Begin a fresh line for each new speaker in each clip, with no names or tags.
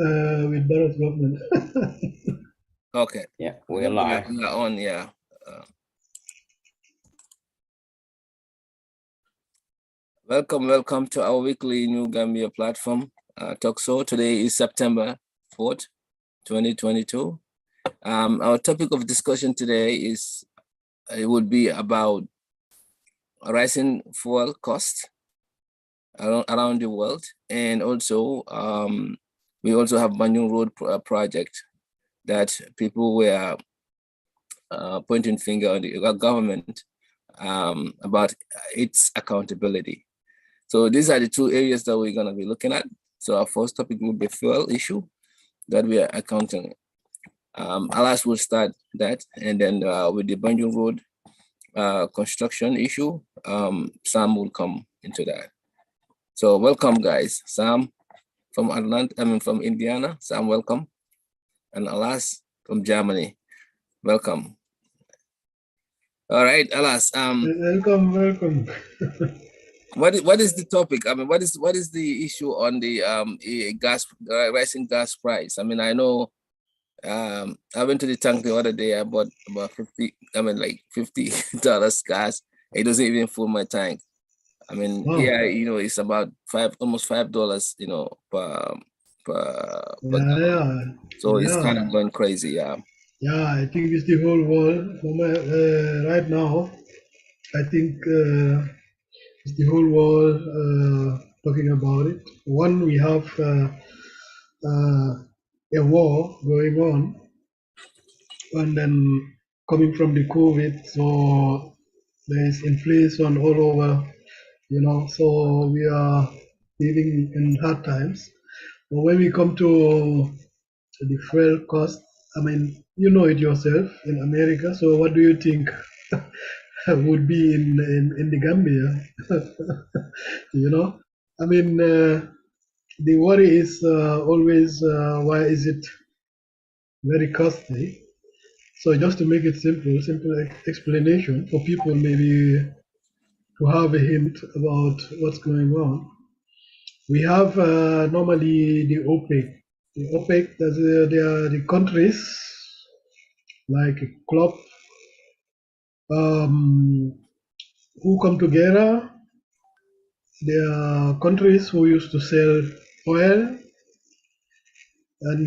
with Barrett's government.
Okay.
Yeah, we're live.
We are on, yeah. Welcome to our weekly New Gambia platform talk show. Today is September 4th, 2022. Our topic of discussion today is, it would be about rising fuel costs around the world. And also, we also have Banjul Road project that people were pointing finger on the government about its accountability. So these are the two areas that we're gonna be looking at. So our first topic will be fuel issue that we are accounting. Alas will start that, and then with the Banjul Road construction issue, Sam will come into that. So welcome, guys. Sam from Atlanta, from Indiana. Sam, welcome. And Alas from Germany, welcome. All right, Alas.
Welcome.
What is the topic? I mean, what is the issue on the rising gas price? I mean, I know I went to the tank the other day. I bought about $50 gas. It doesn't even fill my tank. I mean,
Wow.
yeah, it's about almost $5, per
Yeah.
so it's kind of going crazy, yeah.
Yeah, I think it's the whole world. Right now, I think it's the whole world talking about it. One, we have a war going on, and then coming from the COVID, so there is inflation all over, so we are living in hard times. But when we come to the fuel cost, I mean, you know it yourself in America. So what do you think would be in the Gambia? I mean, the worry is always why is it very costly? So just to make it simple explanation for people maybe to have a hint about what's going on. We have normally the OPEC. The OPEC, they are the countries like a club who come together. There are countries who used to sell oil, and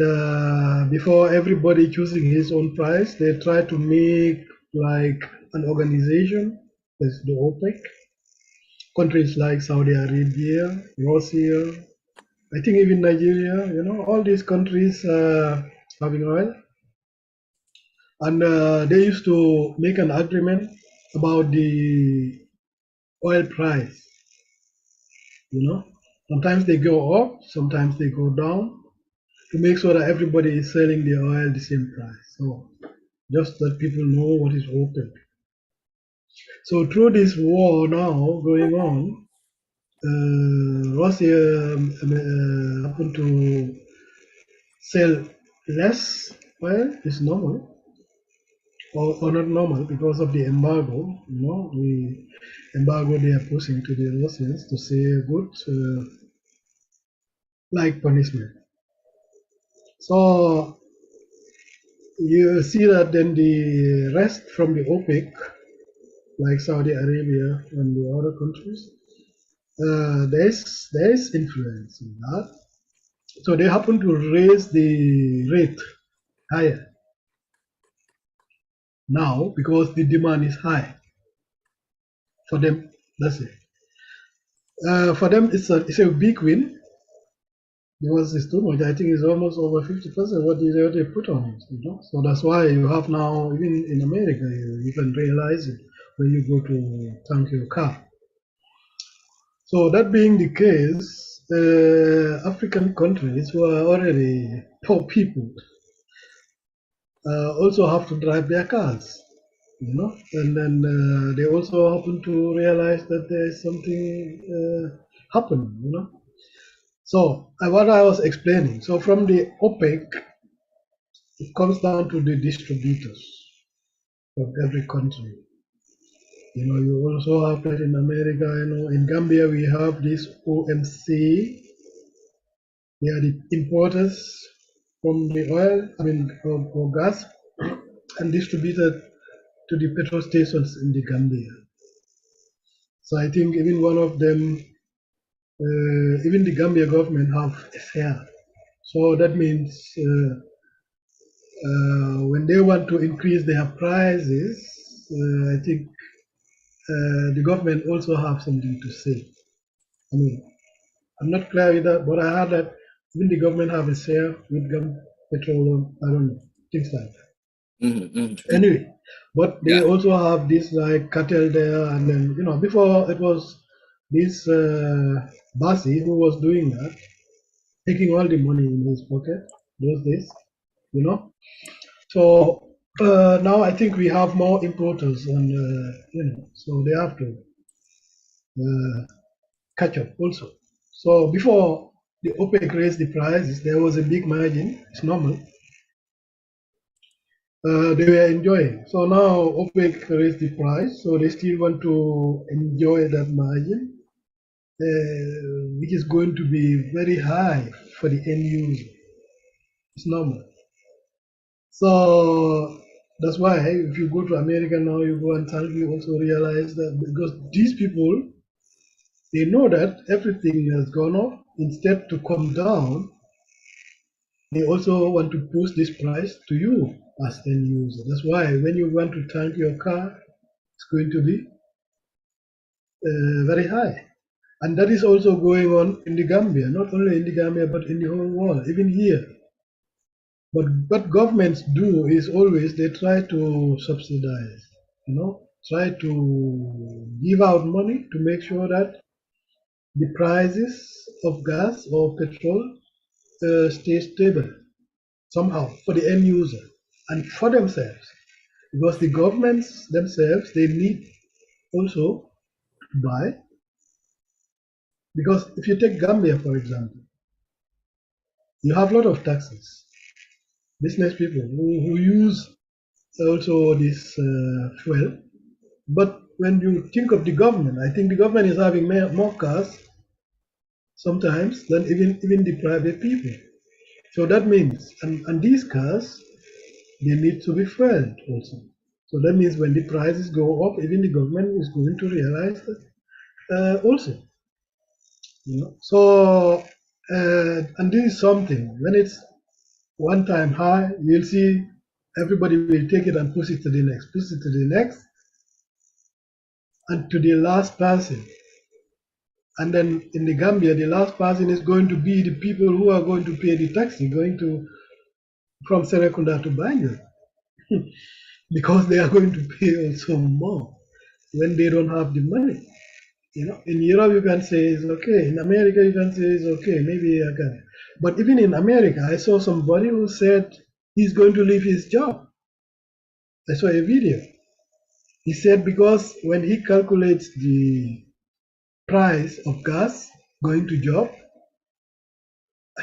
before everybody choosing his own price, they try to make like an organization. That's the OPEC. Countries like Saudi Arabia, Russia, I think even Nigeria, all these countries having oil. And they used to make an agreement about the oil price. Sometimes they go up, sometimes they go down to make sure that everybody is selling the oil the same price. So just that people know what is open. So through this war now going on, Russia happened to sell less oil. Is normal. Or not normal because of the embargo, the embargo they are pushing to the Russians to say good, like punishment. So you see that then the rest from the OPEC, like Saudi Arabia and the other countries, there's influence in that. So they happen to raise the rate higher now because the demand is high. For them, that's it. For them, it's a big win because it's too much. I think it's almost over 50% what they put on it. So that's why you have now, even in America, you can realize it when you go to tank your car. So that being the case, African countries who are already poor people also have to drive their cars. And then they also happen to realize that there's something happening. So what I was explaining, so from the OPEC, it comes down to the distributors of every country. You also have that in America. In Gambia we have this OMC, They are the importers from the oil, or gas, and distributed to the petrol stations in the Gambia. So I think even one of them, even the Gambia government have a share. So that means when they want to increase their prices, I think the government also have something to say. I mean, I'm not clear with that, but I heard that even the government have a share with petroleum. I don't know, things like that. Anyway, but they
Yeah.
also have this like cartel there, and then before it was this Basi who was doing that, taking all the money in his pocket those days, you know. So now I think we have more importers, and so they have to catch up also. So before the OPEC raised the prices, there was a big margin. It's normal. They were enjoying. So now OPEC raised the price, so they still want to enjoy that margin, which is going to be very high for the end user. It's normal. So that's why if you go to America now, you go and thank, you also realize that because these people, they know that everything has gone up. Instead to come down, they also want to push this price to you as end user. That's why when you want to tank your car, it's going to be very high. And that is also going on in the Gambia, not only in the Gambia, but in the whole world, even here. But what governments do is always they try to subsidize, try to give out money to make sure that the prices of gas or petrol stay stable somehow for the end user and for themselves. Because the governments themselves, they need also to buy. Because if you take Gambia, for example, you have a lot of taxes. Business people who use also this fuel. But when you think of the government, I think the government is having more cars sometimes than even the private people. So that means, and these cars, they need to be fueled also. So that means when the prices go up, even the government is going to realize that also. So, and this is something, when it's one time high, you'll see everybody will take it and push it to the next, push it to the next, and to the last person. And then in the Gambia, the last person is going to be the people who are going to pay the taxi, going to from Serekunda to Banjul, because they are going to pay also more when they don't have the money. In Europe you can say it's okay. In America you can say it's okay. Maybe I can. But even in America, I saw somebody who said he's going to leave his job. I saw a video. He said because when he calculates the price of gas going to job,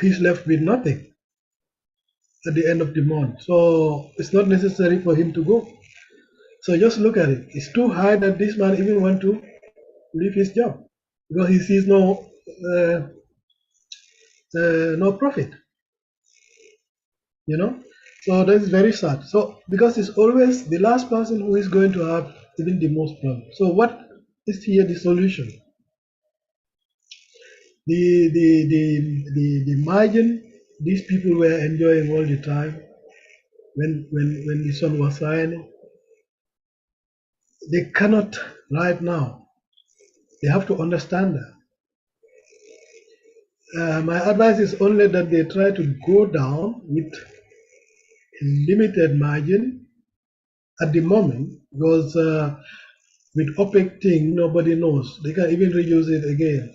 he's left with nothing at the end of the month. So it's not necessary for him to go. So just look at it. It's too high that this man even want to leave his job because he sees uh, no profit. So that's very sad. So because it's always the last person who is going to have even the most problem. So what is here the solution? The margin these people were enjoying all the time when the sun was shining, they cannot right now. They have to understand that. My advice is only that they try to go down with limited margin at the moment because with OPEC thing, nobody knows. They can even reduce it again.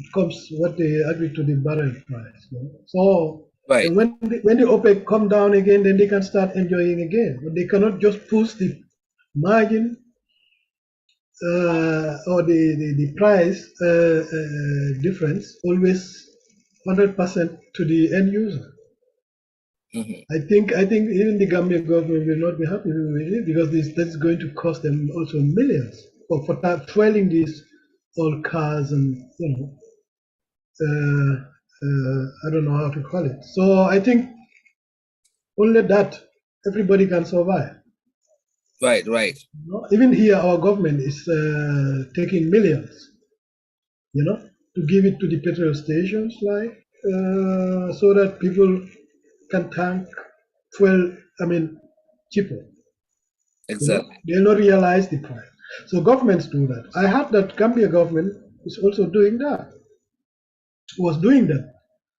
It comes what they agree to the barrel price. So
Right.
and when the OPEC come down again, then they can start enjoying again. But they cannot just push the margin or the price difference always 100% to the end user. I think even the Gambian government will not be happy with it because that's going to cost them also millions for fueling these old cars and I don't know how to call it. So I think only that everybody can survive.
Right, right.
Even here, our government is taking millions, to give it to the petrol stations, like so that people can tank fuel. I mean, cheaper.
Exactly.
They'll not realize the price. So governments do that. I heard that Gambia government is also doing that. Was doing that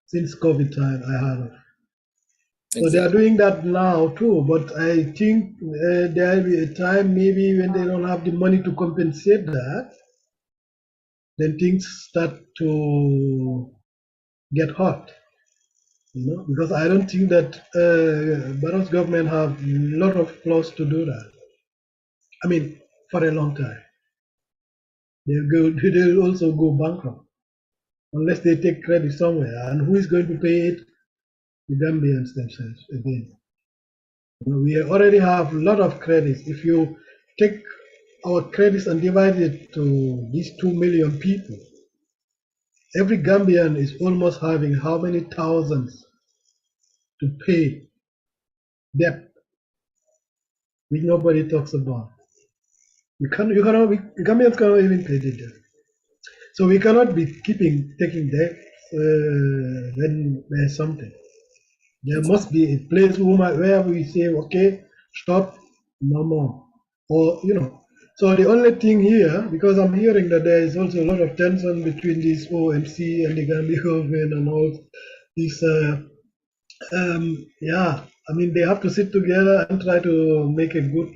since COVID time. I heard of. So they are
Exactly.
doing that now too, but I think there will be a time maybe when they don't have the money to compensate that, then things start to get hot, because I don't think that Barrow's government have a lot of clause to do that. I mean, for a long time. They'll also go bankrupt unless they take credit somewhere. And who is going to pay it? The Gambians themselves again. We already have a lot of credits. If you take our credits and divide it to these 2 million people, every Gambian is almost having how many thousands to pay debt, which nobody talks about. Gambians cannot even pay the debt. So we cannot be taking debt when there's something. There must be a place where we say, okay, stop, no more. Or. So the only thing here, because I'm hearing that there is also a lot of tension between this OMC and the Gambia government and all this, yeah, I mean, they have to sit together and try to make a good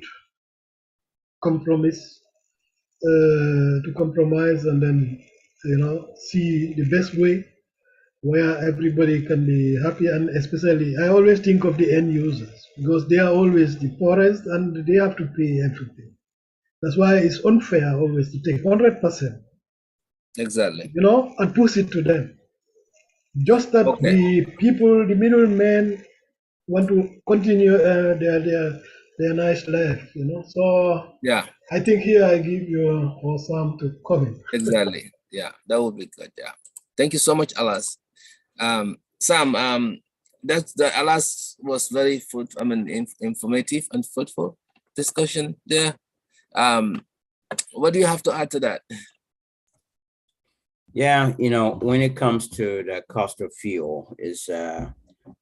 compromise, to compromise and then, see the best way where everybody can be happy. And especially I always think of the end users, because they are always the poorest and they have to pay everything. That's why it's unfair always to take 100%,
Exactly.
and push it to them. Just that
Okay.
the people, the middlemen, want to continue their nice life. So
Yeah,
I think here I give you or Sam to comment.
exactly. Yeah, that would be good. Yeah. Thank you so much, Alas. Sam, the Alas was very informative and fruitful discussion there. What do you have to add to that?
Yeah, when it comes to the cost of fuel, is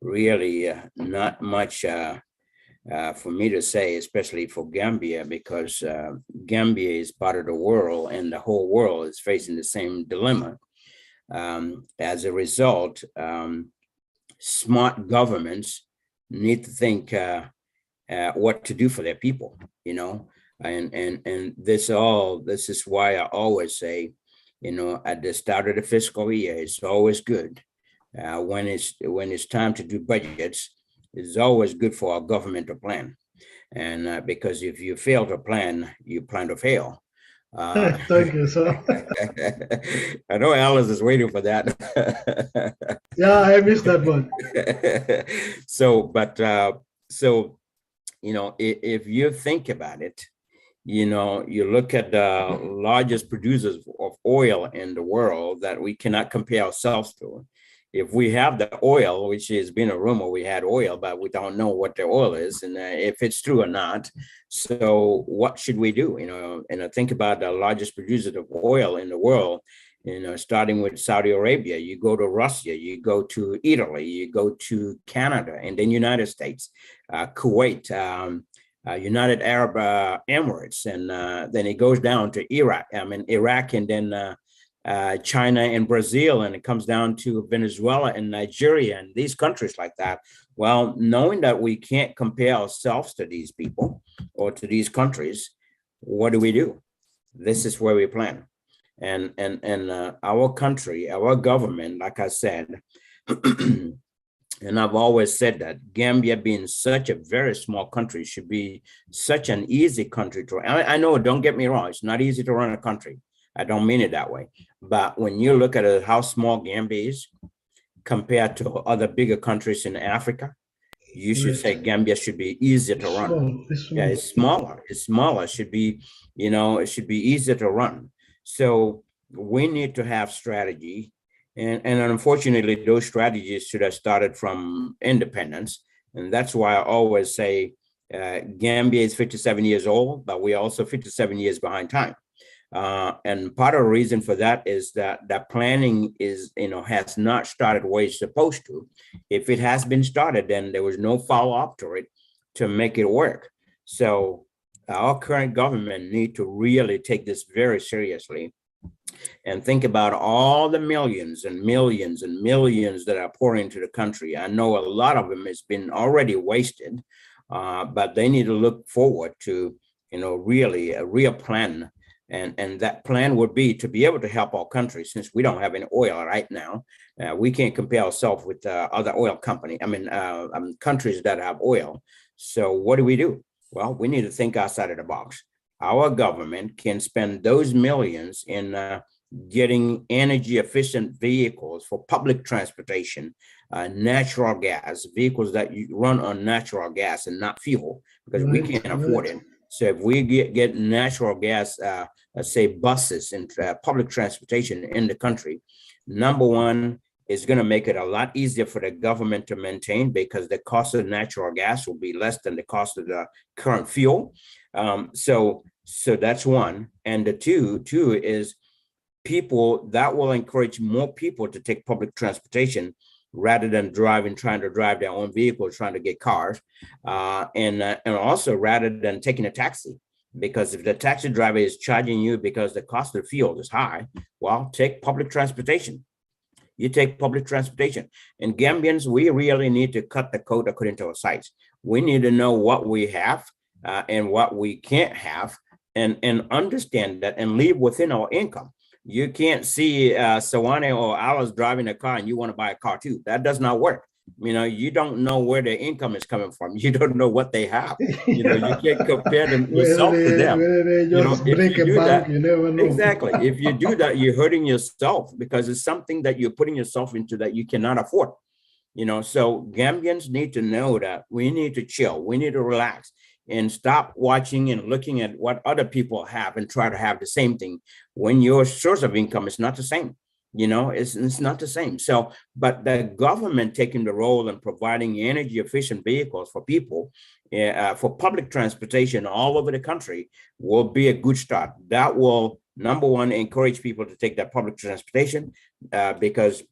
really not much for me to say, especially for Gambia, because Gambia is part of the world and the whole world is facing the same dilemma. As a result, smart governments need to think what to do for their people, and this is why I always say, at the start of the fiscal year, it's always good. When it's time to do budgets, it's always good for our government to plan. And because if you fail to plan, you plan to fail.
Thank you, sir.
I know Alice is waiting for that.
Yeah, I missed that one.
So, if you think about it, you look at the largest producers of oil in the world that we cannot compare ourselves to. If we have the oil, which has been a rumor we had oil, but we don't know what the oil is and if it's true or not. So what should we do? And think about the largest producers of oil in the world, starting with Saudi Arabia. You go to Russia, you go to Italy, you go to Canada, and then United States, Kuwait, United Arab Emirates, and then it goes down to Iraq, and then China and Brazil, and it comes down to Venezuela and Nigeria and these countries like that. Well, knowing that we can't compare ourselves to these people or to these countries, what do? This is where we plan. And our country, our government, like I said, and I've always said that Gambia, being such a very small country, should be such an easy country to run. I know, don't get me wrong, it's not easy to run a country. I don't mean it that way. But when you look at how small Gambia is compared to other bigger countries in Africa, you should say Gambia should be easier to run. Yeah, it's smaller. It's smaller. It should be, it should be easier to run. So we need to have strategy And unfortunately, those strategies should have started from independence. And that's why I always say Gambia is 57 years old, but we're also 57 years behind time. And part of the reason for that is that the planning has not started where it's supposed to. If it has been started, then there was no follow-up to it to make it work. So our current government need to really take this very seriously and think about all the millions and millions and millions that are pouring into the country. I know a lot of them has been already wasted, but they need to look forward to, really a real plan. And that plan would be to be able to help our country, since we don't have any oil right now. We can't compare ourselves with other oil countries that have oil. So what do? Well, we need to think outside of the box. Our government can spend those millions in getting energy efficient vehicles for public transportation, natural gas, vehicles that run on natural gas and not fuel, because we can't afford it. So if we get natural gas, say buses and public transportation in the country, number one, is going to make it a lot easier for the government to maintain, because the cost of natural gas will be less than the cost of the current fuel. So that's one. And the two is people that will encourage more people to take public transportation rather than trying to drive their own vehicles, trying to get cars, and also rather than taking a taxi. Because if the taxi driver is charging you because the cost of fuel is high, well, take public transportation. You take public transportation. And Gambians, we really need to cut the code according to our sites. We need to know what we have and what we can't have, and understand that and live within our income. You can't see Sawane or Alice driving a car and you want to buy a car too. That does not work. You don't know where their income is coming from. You don't know what they have. You can't compare yourself to them. If you do that,
you never know.
Exactly. If you do that, you're hurting yourself, because it's something that you're putting yourself into that you cannot afford. So Gambians need to know that we need to chill. We need to relax and stop watching and looking at what other people have and try to have the same thing when your source of income is not the same. It's not the same. So, but the government taking the role in providing energy efficient vehicles for people, for public transportation all over the country, will be a good start. That will, number one, encourage people to take that public transportation because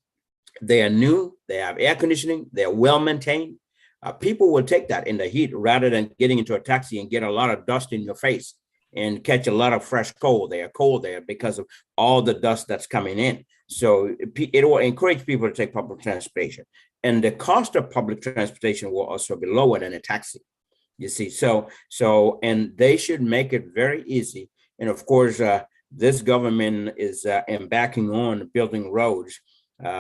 they are new, they have air conditioning, they're well maintained. People will take that in the heat rather than getting into a taxi and get a lot of dust in your face and catch a lot of fresh cold there because of all the dust that's coming in. So it will encourage people to take public transportation. And the cost of public transportation will also be lower than a taxi, you see. So and they should make it very easy. And of course, this government is embarking on building roads,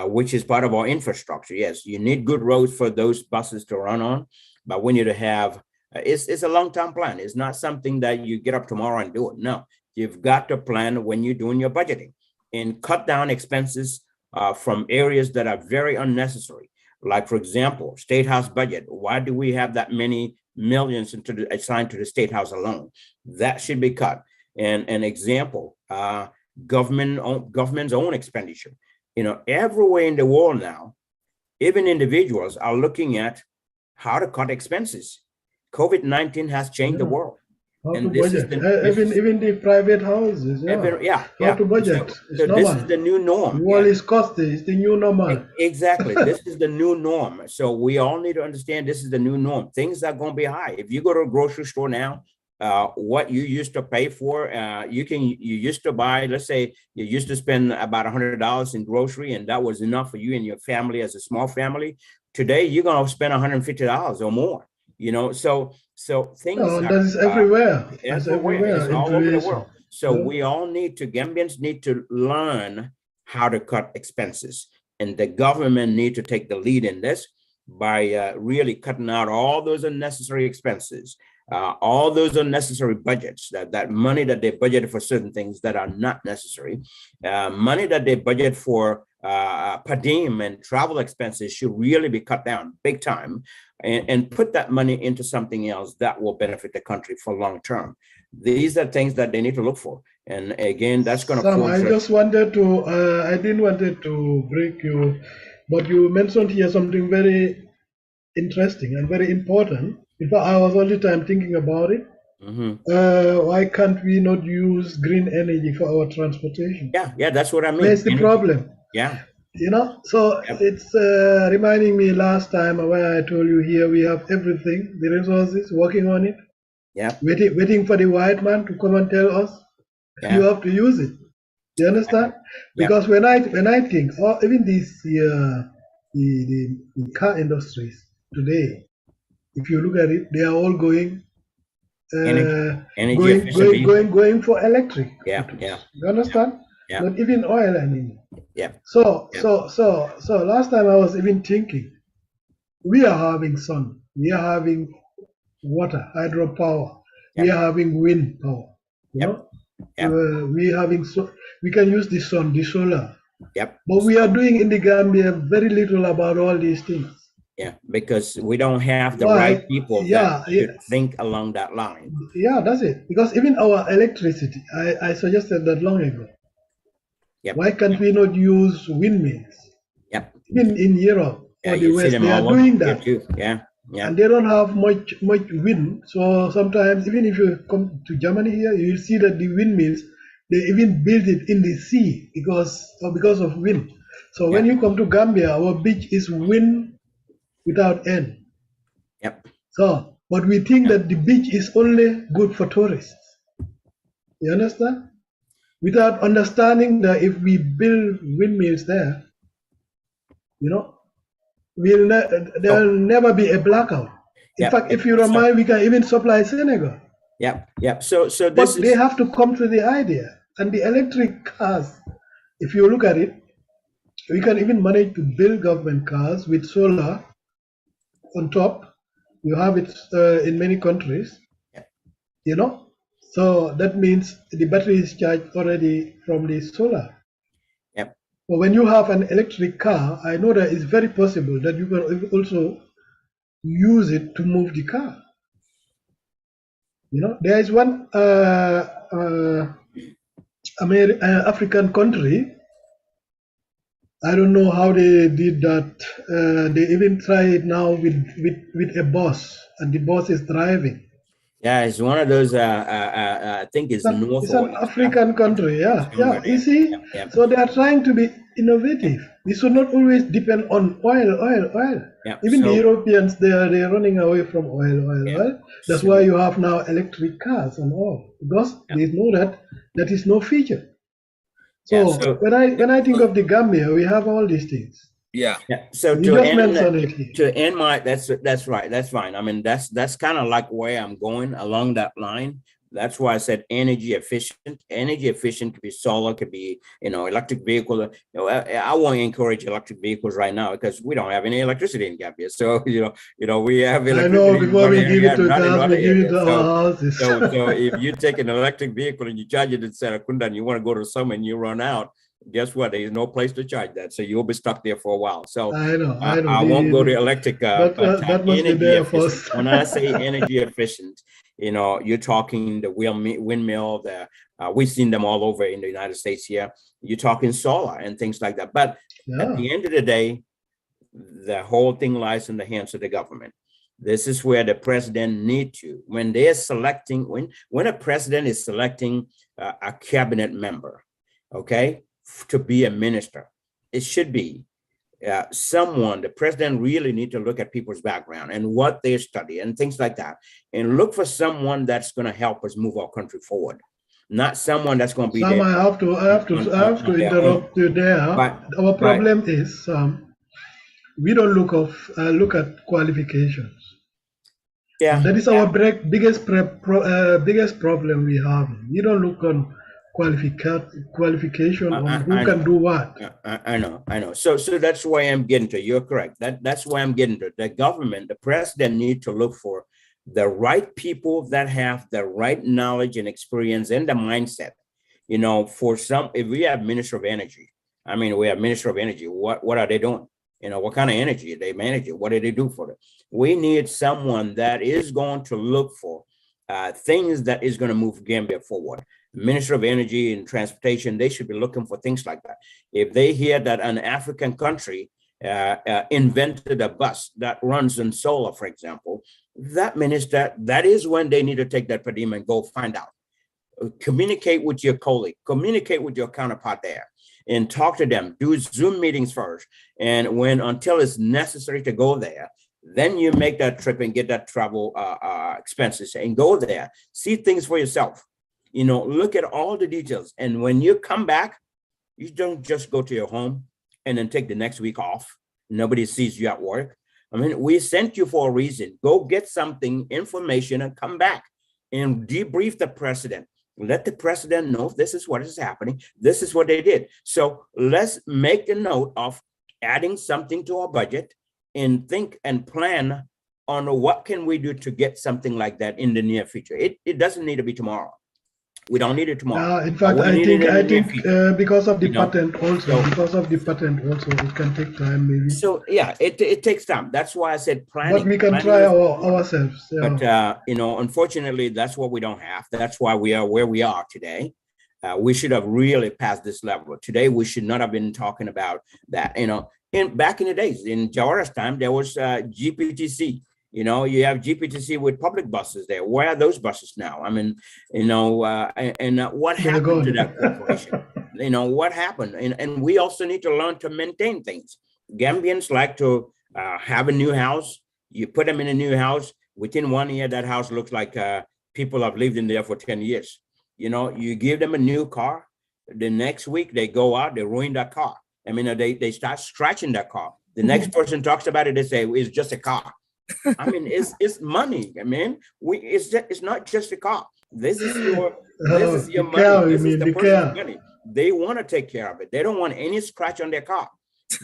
which is part of our infrastructure. Yes, you need good roads for those buses to run on, but we need to have, it's a long-term plan. It's not something that you get up tomorrow and do it. No, you've got to plan when you're doing your budgeting and cut down expenses from areas that are very unnecessary. Like, for example, State House budget. Why do we have that many millions assigned to the State House alone? That should be cut. And an example, government's own expenditure. Everywhere in the world now, even individuals are looking at how to cut expenses. COVID-19 has changed the world.
How to budget. Even the private houses. How to budget.
So this is the new norm.
The world is costly. It's the new normal.
Exactly. This is the new norm. So we all need to understand this is the new norm. Things are going to be high. If you go to a grocery store now, what you used to pay for, you used to buy, let's say you used to spend about $100 in grocery, and that was enough for you and your family as a small family. Today, you're going to spend $150 or more, so things
that is everywhere.
Everywhere. It's all over the world. So we all Gambians need to learn how to cut expenses, and the government need to take the lead in this by really cutting out all those unnecessary expenses. All those unnecessary budgets, that money that they budgeted for certain things that are not necessary, money that they budget for per diem and travel expenses should really be cut down big time, and put that money into something else that will benefit the country for long term. These are things that they need to look for. And again, that's going to
Sam,
force
I just wanted to, I didn't wanted to break you, but you mentioned here something very interesting and very important. In fact, I was all the time thinking about it. Why can't we not use green energy for our transportation?
Yeah, that's what I mean.
Where's the problem?
Yeah.
You know, so it's reminding me last time where I told you here we have everything, the resources, working on it.
Yeah.
Waiting for the white man to come and tell us you have to use it. You understand? Because when I think, or even these the car industries today, if you look at it, they are all going going for electric.
Yeah.
You understand?
Yeah.
Not even oil anymore.
Yeah.
So last time I was even thinking, we are having sun, we are having water, hydropower, we are having wind power. You know, we having we can use the sun, the solar. But we are doing in the Gambia very little about all these things.
Yeah, because we don't have the right people that should think along that line.
Yeah, that's it. Because even our electricity, I suggested that long ago. Why can't we not use windmills? Even in Europe or the West, they are doing that.
Yeah.
And they don't have much wind. So sometimes, even if you come to Germany here, you will see that the windmills, they even build it in the sea because of wind. So when you come to Gambia, our beach is wind without end. So, but we think that the beach is only good for tourists. You understand? Without understanding that if we build windmills there, you know, there will never be a blackout. In fact, if you don't mind, we can even supply Senegal.
So
but they have to come to the idea. And the electric cars, if you look at it, we can even manage to build government cars with solar on top. You have it in many countries. You know, so that means the battery is charged already from the solar. But when you have an electric car, I know that it's very possible that you can also use it to move the car. You know, there is one African country. I don't know how they did that. They even try it now with a bus, and the bus is driving.
Yeah, it's one of those. I think it's north.
It's an African country. Yeah. You see, so they are trying to be innovative. We should not always depend on oil. Even the Europeans, they are running away from oil. That's why you have now electric cars and all, because they know that is no feature. So, when I think of the Gambia, we have all these things.
So
you just mentioned it.
To end my that's right. That's fine. I mean, that's kind of like where I'm going along that line. That's why I said energy efficient. Energy efficient could be solar, could be, electric vehicle. I want to encourage electric vehicles right now because we don't have any electricity in Gambia. So we have electricity.
I know, before we give it to gas, we give it to our houses.
So if you take an electric vehicle and you charge it in Serakunda and you want to go to some and you run out, guess what? There's no place to charge that, so you'll be stuck there for a while. So
I know.
I won't go to electric.
But that must be there first.
When I say energy efficient, you're talking the windmill. We've seen them all over in the United States here. You're talking solar and things like that. But at the end of the day, the whole thing lies in the hands of the government. This is where the president need to, when they're selecting, when a president is selecting a cabinet member, okay, to be a minister, it should be someone, the president really need to look at people's background and what they study and things like that, and look for someone that's going to help us move our country forward, not someone that's going to be there.
I have to interrupt you there. Our problem is we don't look at qualifications. That is our biggest problem we have. We don't look on qualification on who can do what.
I know. So that's why I'm getting to. You're correct. That's why I'm getting to. The government, the president need to look for the right people that have the right knowledge and experience and the mindset. For some, if we have Minister of Energy, we have Minister of Energy. What are they doing? What kind of energy are they managing? What do they do for it? We need someone that is going to look for things that is going to move Gambia forward. Minister of Energy and Transportation, they should be looking for things like that. If they hear that an African country invented a bus that runs on solar, for example, that means that is when they need to take that paradigm and go find out. Communicate with your colleague, communicate with your counterpart there, and talk to them. Do Zoom meetings first, and until it's necessary to go there, then you make that trip and get that travel expenses and go there. See things for yourself. Look at all the details, and when you come back, you don't just go to your home and then take the next week off. Nobody sees you at work. I mean, we sent you for a reason. Go get something, information, and come back and debrief the president. Let the president know this is what is happening. This is what they did. So let's make a note of adding something to our budget and think and plan on what can we do to get something like that in the near future. It doesn't need to be tomorrow. We don't need it tomorrow.
In fact, I think because of the patent also, it can take time maybe.
So yeah, it takes time. That's why I said planning.
But we can try ourselves. Yeah.
But unfortunately, that's what we don't have. That's why we are where we are today. We should have really passed this level. Today, we should not have been talking about that. Back in the days, in Jawara's time, there was GPTC. You have GPTC with public buses there. Where are those buses now? I mean, what happened to that corporation? What happened? And we also need to learn to maintain things. Gambians like to have a new house. You put them in a new house. Within 1 year, that house looks like people have lived in there for 10 years. You give them a new car. The next week, they go out, they ruin that car. I mean, they start scratching that car. The next person talks about it, they say, it's just a car. I mean, it's money. I mean, it's not just a car. This is your money. This is the person's money. They want to take care of it. They don't want any scratch on their car.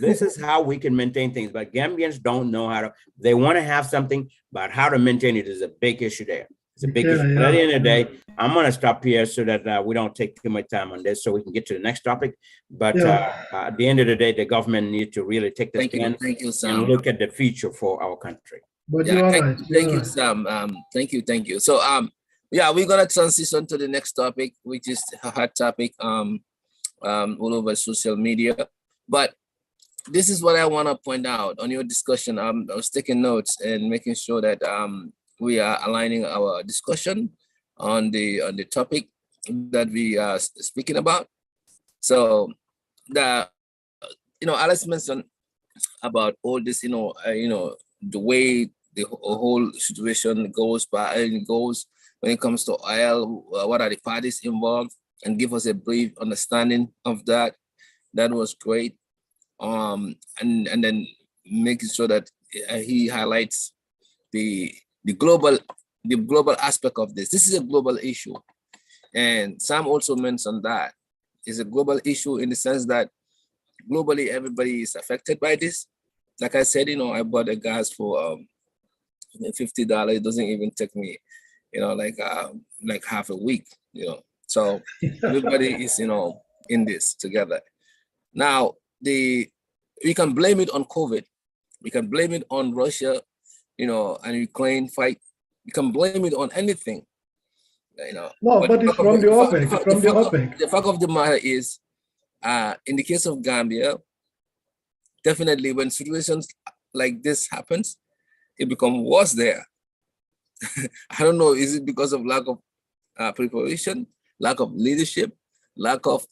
This is how we can maintain things. But Gambians don't know how to. They want to have something, but how to maintain it is a big issue there. It's a big issue. But at the end of the day, I'm going to stop here so that we don't take too much time on this, so we can get to the next topic. But at the end of the day, the government needs to really take the stand and look at the future for our country.
But
thank you, Sam. Thank you. So we're gonna transition to the next topic, which is a hot topic all over social media. But this is what I want to point out on your discussion. I was taking notes and making sure that we are aligning our discussion on the topic that we are speaking about. So Alice mentioned about all this, the way the whole situation goes when it comes to oil, what are the parties involved, and give us a brief understanding of that. That was great. And then making sure that he highlights the global aspect of this. This is a global issue. And Sam also mentioned that it's a global issue in the sense that globally everybody is affected by this. Like I said, I bought a gas for $50. It doesn't even take me, like half a week, So everybody is, in this together. Now, we can blame it on COVID. We can blame it on Russia, and Ukraine fight. You can blame it on anything,
No, but it's from the OPEC.
The fact of the matter is, in the case of Gambia, definitely when situations like this happens, it becomes worse there. I don't know, is it because of lack of preparation, lack of leadership, lack of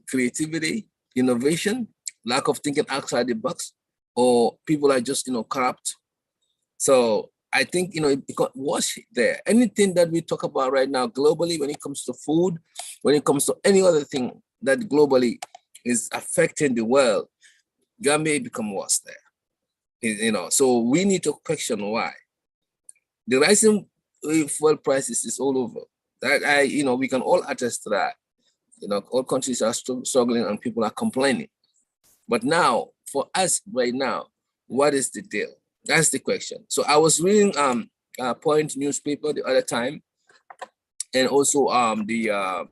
creativity, innovation, lack of thinking outside the box, or people are just, corrupt? So I think, it got worse there. Anything that we talk about right now globally, when it comes to food, when it comes to any other thing that globally is affecting the world, Gambia become worse there. So we need to question why. The rising fuel prices is all over. That we can all attest to that. All countries are struggling and people are complaining. But now, for us right now, what is the deal? That's the question. So I was reading Point newspaper the other time, and also the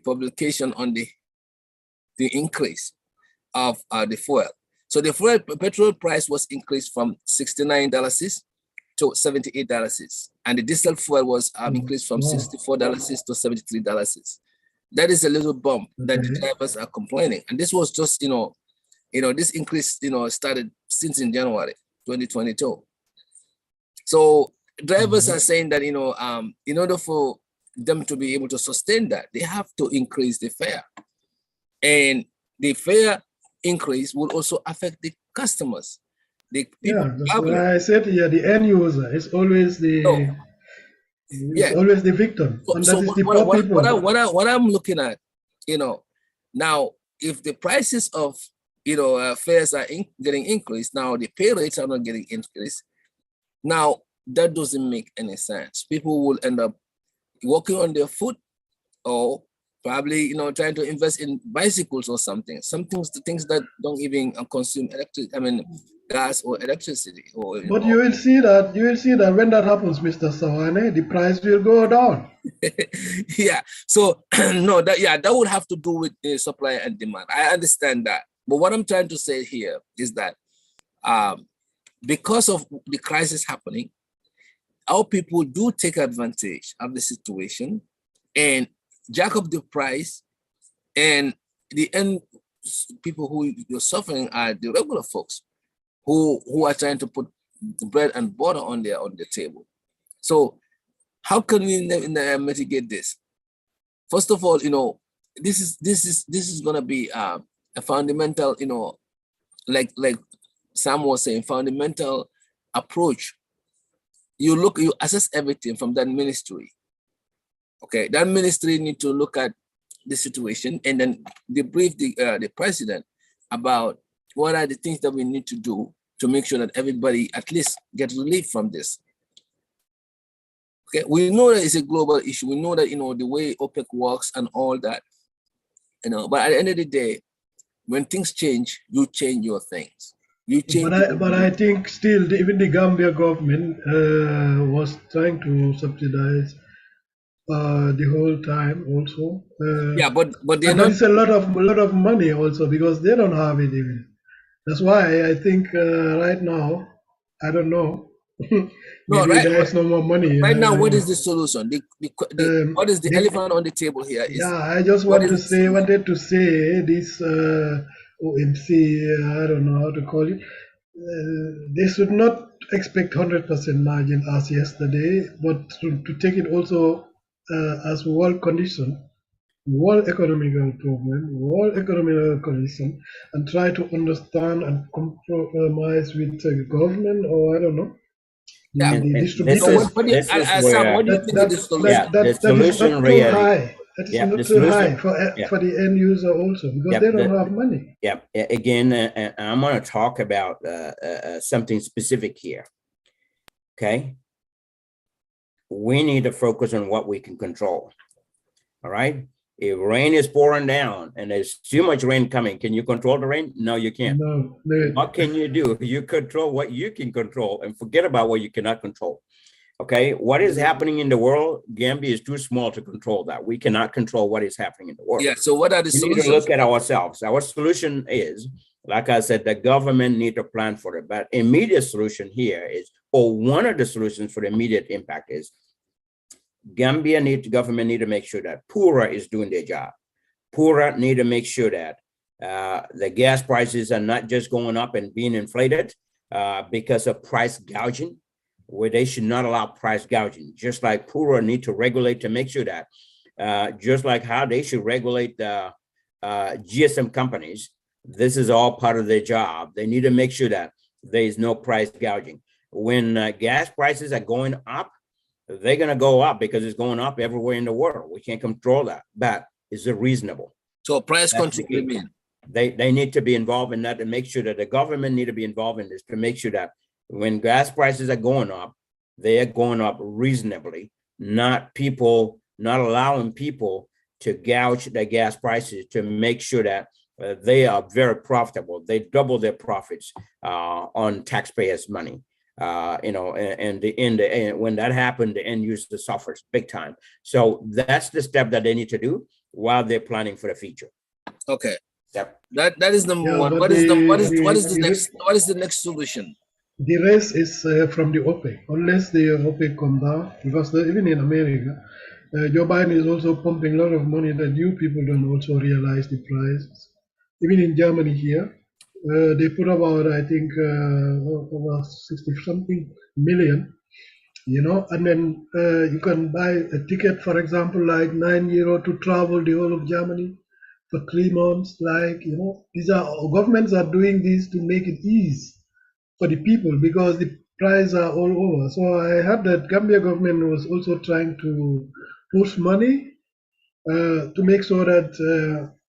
publication on the increase of the fuel. So the petrol price was increased from $69 to $78, and the diesel fuel was increased from $64 to $73. That is a little bump that the drivers are complaining, and this was just this increase started since in January 2022. So drivers are saying that in order for them to be able to sustain that, they have to increase the fare, and the fare increase will also affect the customers. The people
that's why I said the end user is always the always the victim, and that is the poor people.
What I'm looking at, now if the prices of fares are getting increased, now the pay rates are not getting increased. Now that doesn't make any sense. People will end up walking on their foot, or probably trying to invest in bicycles or something. The things that don't even consume gas or electricity.
But you will see that when that happens, Mr. Sawane, the price will go down.
Yeah. So no, that would have to do with the supply and demand. I understand that. But what I'm trying to say here is that because of the crisis happening, our people do take advantage of the situation and jack up the price, and the end people who you're suffering are the regular folks who are trying to put bread and butter on the table. So how can we mitigate this? First of all, this is gonna be a fundamental, like Sam was saying, fundamental approach. You assess everything from that ministry. Okay, that ministry need to look at the situation and then debrief the president about what are the things that we need to do to make sure that everybody at least gets relief from this. Okay, we know that it's a global issue. We know that the way OPEC works and all that. But at the end of the day, when things change, you change your things. You change.
But I think still even the Gambia government was trying to subsidize the whole time also.
Yeah, but
that is a lot of money also, because they don't have it even. That's why I think right now, I don't know. There is no more money.
Right now, what is the solution? What is the elephant on the table here?
I just wanted to say this OMC, I don't know how to call it. They should not expect 100% margin as yesterday, but to take it also as world condition, world economical problem, world economical condition, and try to understand and compromise with the government, or I don't know.
Yeah,
the distributors.
What do you think of the solution?
That is not too high. That is not too high for the end user also, because they don't have money.
Yeah. Again, I'm going to talk about something specific here. Okay. We need to focus on what we can control. All right. If rain is pouring down and there's too much rain coming, can you control the rain? No, you can't.
No.
What can you do? You control what you can control and forget about what you cannot control. Okay. What is happening in the world? Gambia is too small to control that. We cannot control what is happening in the world.
Yeah. So what are the solutions?
We need to look at ourselves. Our solution is, like I said, the government need to plan for it. But immediate solution here is, or one of the solutions for the immediate impact is, government need to make sure that PURA is doing their job. PURA need to make sure that the gas prices are not just going up and being inflated because of price gouging, where they should not allow price gouging. Just like PURA need to regulate to make sure that, just like how they should regulate the GSM companies, this is all part of their job. They need to make sure that there is no price gouging. When gas prices are going up, they're going to go up because it's going up everywhere in the world. We can't control that, but is it reasonable?
So price control,
they need to be involved in that, and make sure that the government need to be involved in this to make sure that when gas prices are going up, they are going up reasonably, not allowing people to gouge the gas prices, to make sure that they are very profitable. They double their profits on taxpayers' money. And when that happened, the end user suffers big time. So that's the step that they need to do while they're planning for the future.
Okay.
Yep.
That is number one. What is the next solution?
The rest is from the OPEC, unless the OPEC come down, because even in America, Joe Biden is also pumping a lot of money that you people don't also realize the price. Even in Germany here, they put about, I think, over 60 something million, and then you can buy a ticket, for example, like €9 to travel the whole of Germany for 3 months. These are governments are doing this to make it easy for the people because the prices are all over. So I heard that Gambia government was also trying to push money to make sure that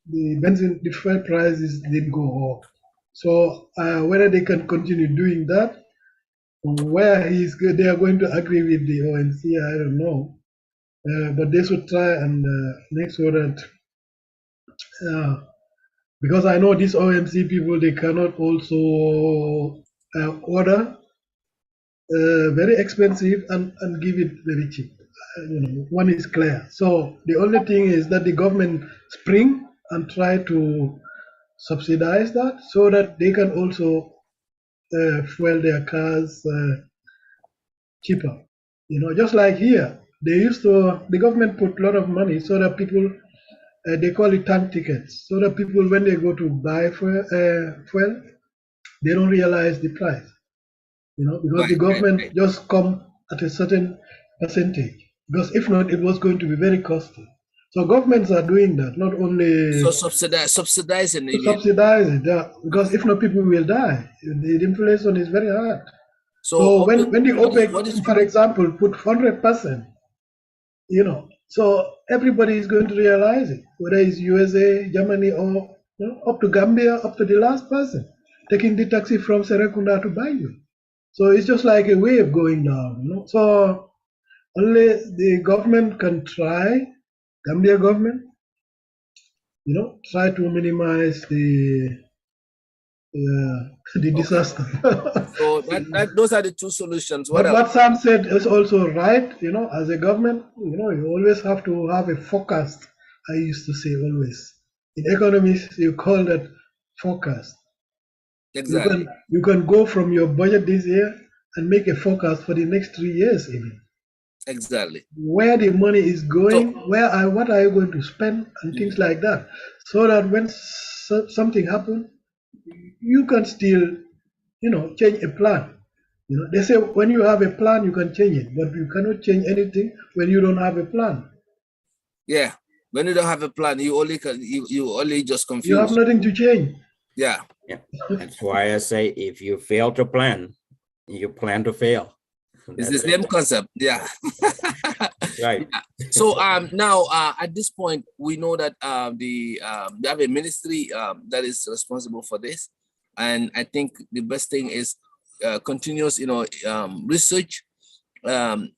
the fuel prices didn't go up. So whether they can continue doing that, where they are going to agree with the ONC, I don't know. But they should try and make sure that, because I know these OMC people, they cannot also order very expensive and give it very cheap. One is clear. So the only thing is that the government spring and try to subsidize that so that they can also fuel their cars cheaper. Just like here, the government put a lot of money so that people, they call it tank tickets, so that people, when they go to buy fuel, they don't realize the price. Because the government just come at a certain percentage. Because if not, it was going to be very costly. So governments are doing that, not only
So subsidizing it.
subsidize it, because if not, people will die. The inflation is very hard. So when the OPEC, for example, put 100%, so everybody is going to realize it, whether it's USA, Germany, or up to Gambia, up to the last person taking the taxi from Serekunda to Banjul. So it's just like a wave going down. So only the government can try, Gambia government, try to minimize the disaster.
So those are the two solutions.
But what Sam said is also right. As a government, you always have to have a forecast. I used to say always. In economics, you call that forecast.
Exactly.
You can go from your budget this year and make a forecast for the next 3 years even.
Exactly.
Where the money is going, what are you going to spend, and things like that, so that when something happens, you can still, change a plan. They say when you have a plan, you can change it, but you cannot change anything when you don't have a plan.
Yeah, when you don't have a plan, you only just confuse.
You have nothing to change.
Yeah.
That's why I say if you fail to plan, you plan to fail.
It's the same concept. Yeah.
Right.
Yeah. So now at this point, we know that they have a ministry that is responsible for this, and I think the best thing is continuous, research. I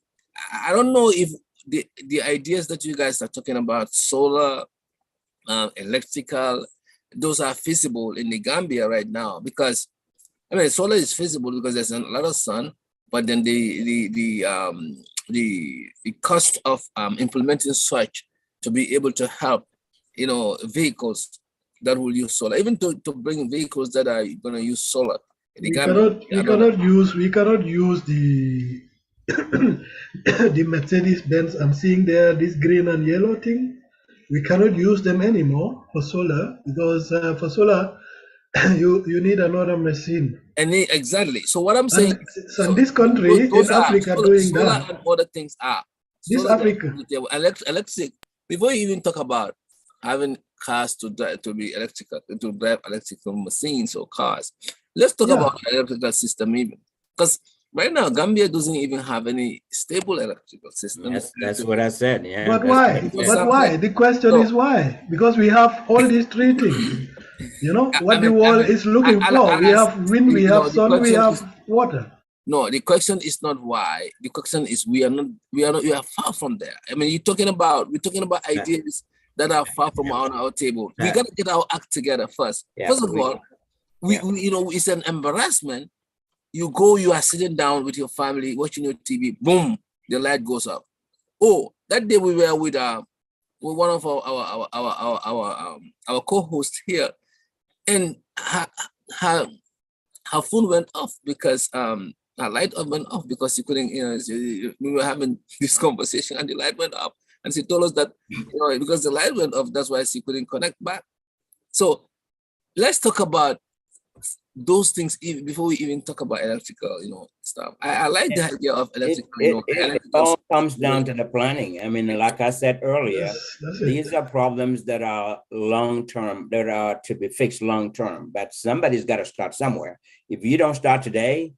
don't know if the ideas that you guys are talking about, solar, electrical, those are feasible in the Gambia right now, because solar is feasible because there's a lot of sun, but then the cost of implementing such to be able to help, vehicles that will use solar, even to bring vehicles that are going to use solar.
We cannot use the the Mercedes Benz I'm seeing there, this green and yellow thing. We cannot use them anymore for solar, because for solar you need another machine.
Exactly. So what I'm saying,
so this country in Africa doing
solar
that,
and other things are
this Africa
electric. Before you even talk about having cars to drive electrical machines or cars, let's talk about electrical system even, because right now Gambia doesn't even have any stable electrical system.
Yes, that's what I said. Yeah.
But why? Why? The question is why? Because we have all these three things. What the world is looking for. We have wind, we have sun, we have water.
No, the question is not why. The question is we are far from there. we're talking about ideas that are far from on our table. We gotta get our act together first.
Yeah,
first of all, we it's an embarrassment. You are sitting down with your family watching your TV, boom, the light goes up. Oh, that day we were with one of our co-hosts here, and her her phone went off because her light went off because she couldn't, we were having this conversation and the light went off. And she told us that, because the light went off, that's why she couldn't connect back. So let's talk about those things before we even talk about electrical, stuff. I like the idea of electrical.
It all comes down to the planning. I mean, like I said earlier, these are problems that are long-term, that are to be fixed long-term, but somebody's got to start somewhere. If you don't start today,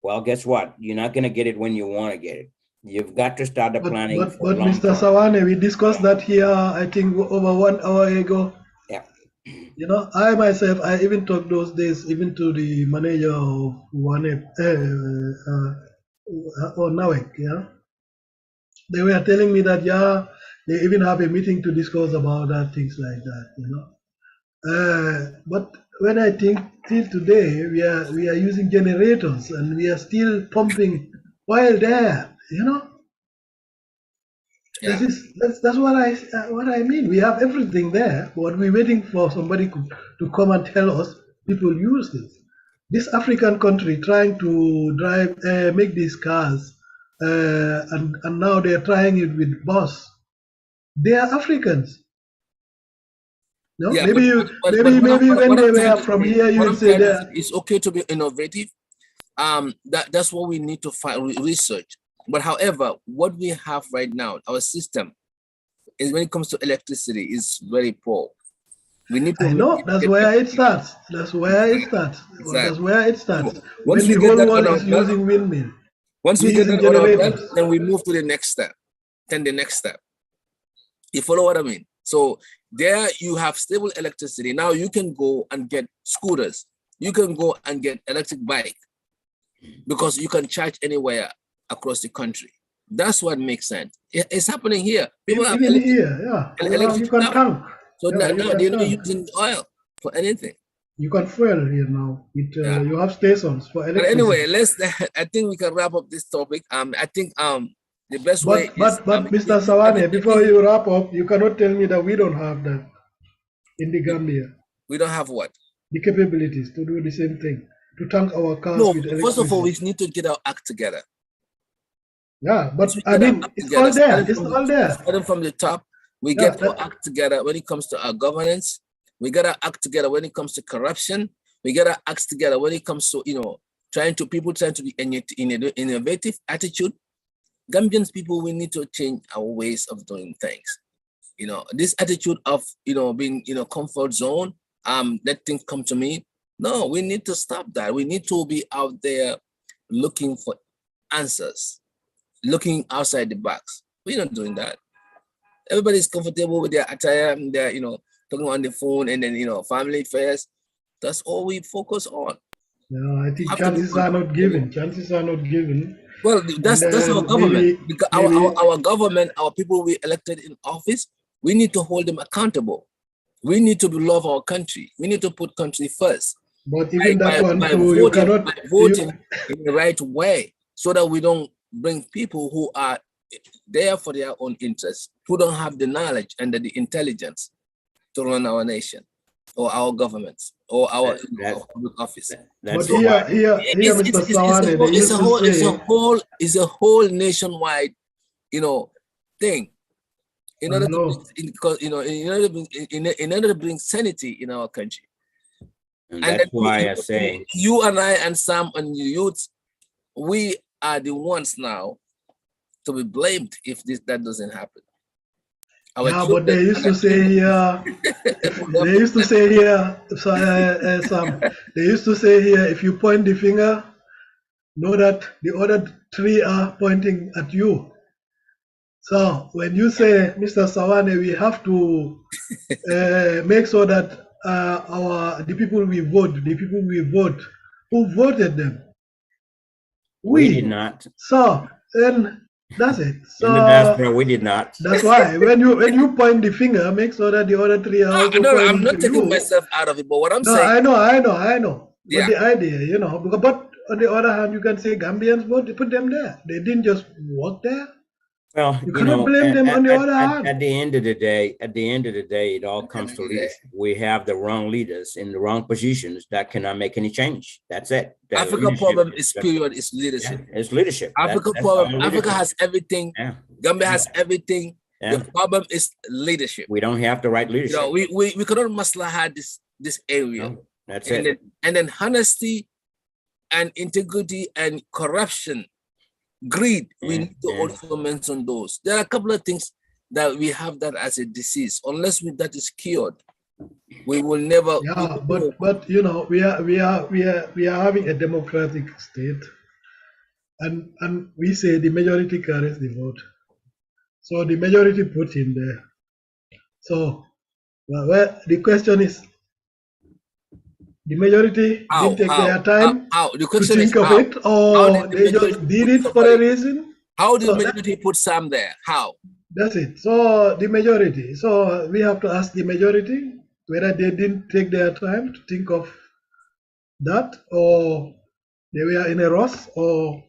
well, guess what? You're not going to get it when you want to get it. You've got to start the planning.
But Mr. Sawane, we discussed that here, I think, over 1 hour ago.
Yeah.
I myself, I even talked those days, even to the manager of NWEC, or NAWEC, yeah. They were telling me that, they even have a meeting to discuss about that, things like that, But when I think till today, we are using generators and we are still pumping oil there,
Yeah.
That's what I mean. We have everything there, but we're waiting for somebody to come and tell us people use this. This African country trying to make these cars, and now they're trying it with bus. They are Africans. No,
Yeah,
maybe when they were from here, you would say that
it's okay to be innovative. That's what we need to find research. But however, what we have right now, our system, is when it comes to electricity, is very poor. We need to.
I know that's where it starts. That's where it starts.
Exactly.
That's where it starts.
Once
when the whole world is using windmill.
Once we get that on our belt, then we move to the next step. Then the next step. You follow what I mean? So there you have stable electricity. Now you can go and get scooters. You can go and get electric bike because you can charge anywhere across the country. That's what makes sense. It's happening here. People have
even here, yeah. You can tank.
So now they're not using oil for anything.
You can fuel here now. You have stations for electricity.
But anyway, I think we can wrap up this topic. I think the best way is.
But Mr. Sawane, before you wrap up, you cannot tell me that we don't have that in the Gambia.
We don't have what?
The capabilities to do the same thing, to tank our cars with electricity.
First of all, we need to get our act together.
Yeah, but I mean, it's all there. It's all there.
Starting from the top, we get our act together when it comes to our governance. We get our act together when it comes to corruption. We get our acts together when it comes to, people trying to be innovative attitude. Gambians people, we need to change our ways of doing things. This attitude of, being, comfort zone, let things come to me. No, we need to stop that. We need to be out there looking for answers, looking outside the box. We're not doing that. Everybody's comfortable with their attire and their, talking on the phone and then, family affairs. That's all we focus on.
No, I think chances are not given. Chances are not given.
Well, that's our government. Because our government, our people we elected in office, we need to hold them accountable. We need to love our country. We need to put country first.
But even that one,
by voting in the right way, so that we don't bring people who are there for their own interests, who don't have the knowledge and the intelligence to run our nation or our governments or our public office.
But here, Mr. Sawane,
it's a whole nationwide, thing. In order to bring sanity in our country.
And that's why I say
you and I and Sam and the youths, we are the ones now to be blamed if that doesn't happen.
But they used to say here, Sam, they used to say here, if you point the finger, know that the other three are pointing at you. So when you say, Mr. Sawane, we have to make sure that the people we vote, who voted them?
We did not.
So then that's it. So
in the diaspora, we did not.
That's why when you point the finger, make sure that the other three are also pointing
I'm not taking myself out of it, but what I'm saying.
I know. Yeah. But the idea, but on the other hand, you can say Gambians vote, they put them there. They didn't just walk there.
Well,
You
you
cannot
know,
blame them on the other hand.
at the end of the day, it all comes to leadership. We have the wrong leaders in the wrong positions that cannot make any change. That's it. That
Africa
leadership
problem
is
is
just,
period is leadership.
yeah, it's leadership.
Africa
That's
problem.
all
Africa
leadership.
has everything.
Yeah.
Gambia
Yeah.
has everything.
Yeah.
The problem is leadership.
We don't have the right leadership.
You know, we cannot maslaha this area.
No, that's
and
it.
Then honesty and integrity and corruption, greed. We need to also mention those. There are a couple of things that we have that as a disease. Unless that is cured, we will never.
Yeah, but you know, we are having a democratic state, and we say the majority carries the vote. So the majority put in there. So well, the question is, the majority didn't take their time to think of it, or they just did it for a reason.
How did the majority put Sam there? How?
That's it. So the majority. So we have to ask the majority whether they didn't take their time to think of that, or they were in a rush, or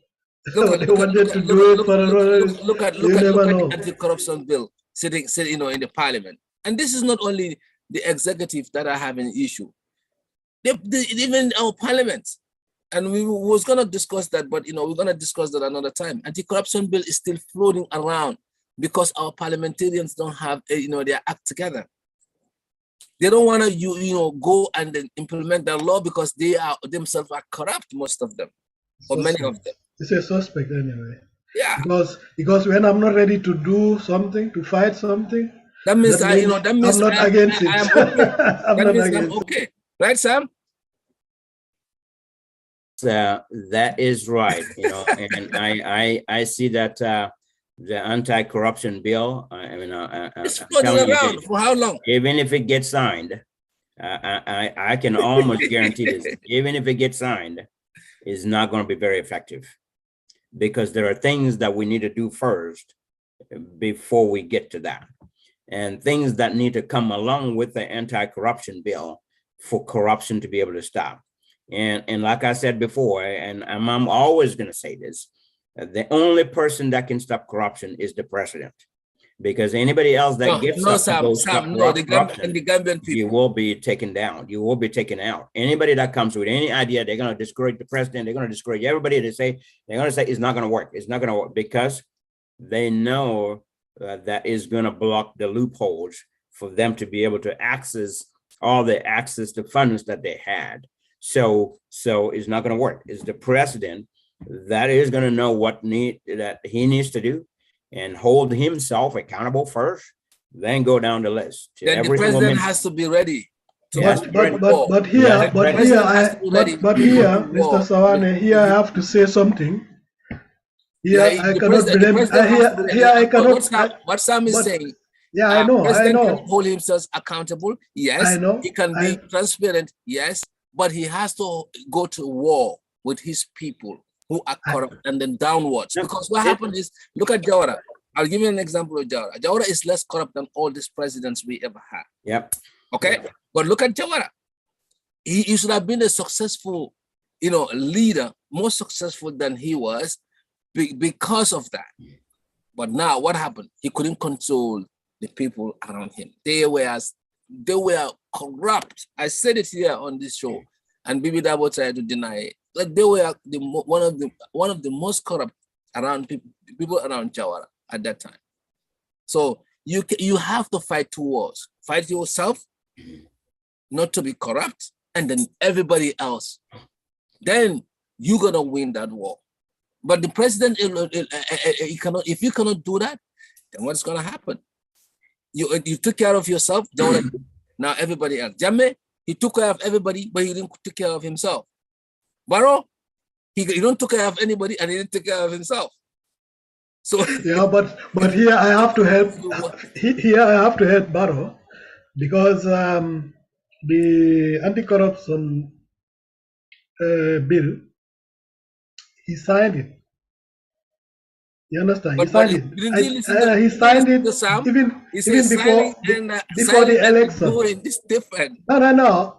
they wanted to do it for a reason.
Look at the anti-corruption bill sitting, you know, in the parliament. And this is not only the executive that are having an issue. Even our parliament. And we was gonna discuss that, but you know, we're gonna discuss that another time. Anti-corruption bill is still floating around because our parliamentarians don't have, you know, their act together. They don't want to, you know, go and then implement the law because they are themselves are corrupt, most of them, or many of them.
It's a suspect anyway.
Yeah.
Because when I'm not ready to do something, to fight something,
that means I'm
not against it.
I'm okay. I'm okay. Right, Sam?
That is right, you know, and I see that the anti-corruption bill, I mean,
it's floating around for how long?
Even if it gets signed, I can almost guarantee this. Even if it gets signed, it's not going to be very effective, because there are things that we need to do first before we get to that, and things that need to come along with the anti-corruption bill for corruption to be able to stop. And like I said before, and I'm always going to say this, the only person that can stop corruption is the president, because anybody else that gets corruption,
the Gambian people,
you will be taken down. You will be taken out. Anybody that comes with any idea, they're going to discourage the president. They're going to discourage everybody. They're going to say it's not going to work. It's not going to work, because they know that is going to block the loopholes for them to be able to access all the access to funds that they had. So it's not going to work. It's the president that is going to know what that he needs to do and hold himself accountable first, then go down the list.
Then the president has to be ready.
But here, Mr. Sawane, here I have to say something. Here I cannot blame. Here I cannot.
What Sam is saying.
Yeah, I know.
President can hold himself accountable. Yes,
I know.
He can be transparent. Yes, but he has to go to war with his people who are corrupt and then downwards. Because what happened is, look at Jawara. I'll give you an example of Jawara. Jawara is less corrupt than all these presidents we ever had.
Yep.
Okay, but look at Jawara. He should have been a successful, you know, leader, more successful than he was because of that. But now what happened? He couldn't control the people around him. They were corrupt. I said it here on this show, and Bibi Dabo tried to deny it. Like they were one of the most corrupt around people around Jawara at that time. So you have to fight two wars. Fight yourself, not to be corrupt, and then everybody else. Then you're gonna win that war. But the president, he cannot. If you cannot do that, then what's gonna happen? You took care of yourself. Now everybody else. Jammeh, he took care of everybody, but he didn't take care of himself. Barrow, he don't take care of anybody, and he didn't take care of himself. So
yeah, but here I have to help. Here I have to help Barrow, because the anti-corruption bill, he signed it. You understand? He signed it. He signed it even before the election.
It's different.
No.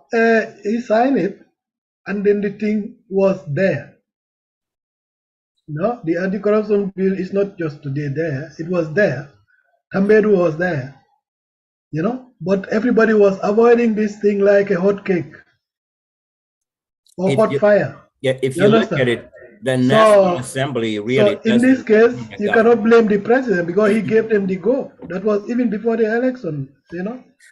He signed it, and then the thing was there. No, the anti-corruption bill is not just today there. It was there. Tambedu was there, but everybody was avoiding this thing like a hot cake or
If
hot
you
fire.
if
You
you look at
understand?
it, the National
So,
Assembly
so
really
in this
doesn't
case,
need a
you
government.
cannot blame the president because he gave them the go. That was even before the election.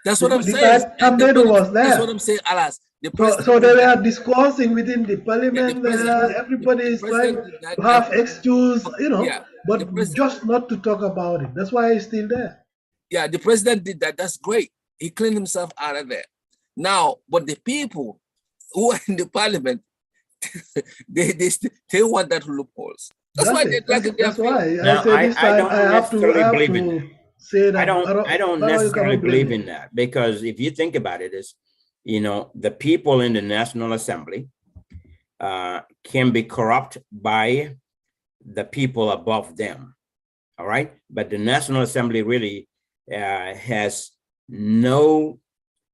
That's what I'm saying.
Besides, Tambedu was
That's what
there.
I'm saying, Alas. The
So
president
they
did that.
were discussing within the
Yeah,
parliament there. Everybody
the
is trying
president did that.
to have excuse,
Yeah,
but
the president.
just not to talk about it. That's why he's still there.
Yeah, the president did that. That's great. He cleaned himself out of there. Now, but the people who are in the parliament, they want that loopholes. That's why they drag their
That's
feet.
why I
Now,
say this
I
time I
don't
have to
necessarily believe in that.
say that
I don't
you
necessarily
cannot blame
believe
him.
in that, because if you think about it, is the people in the National Assembly can be corrupt by the people above them. All right, but the National Assembly really has no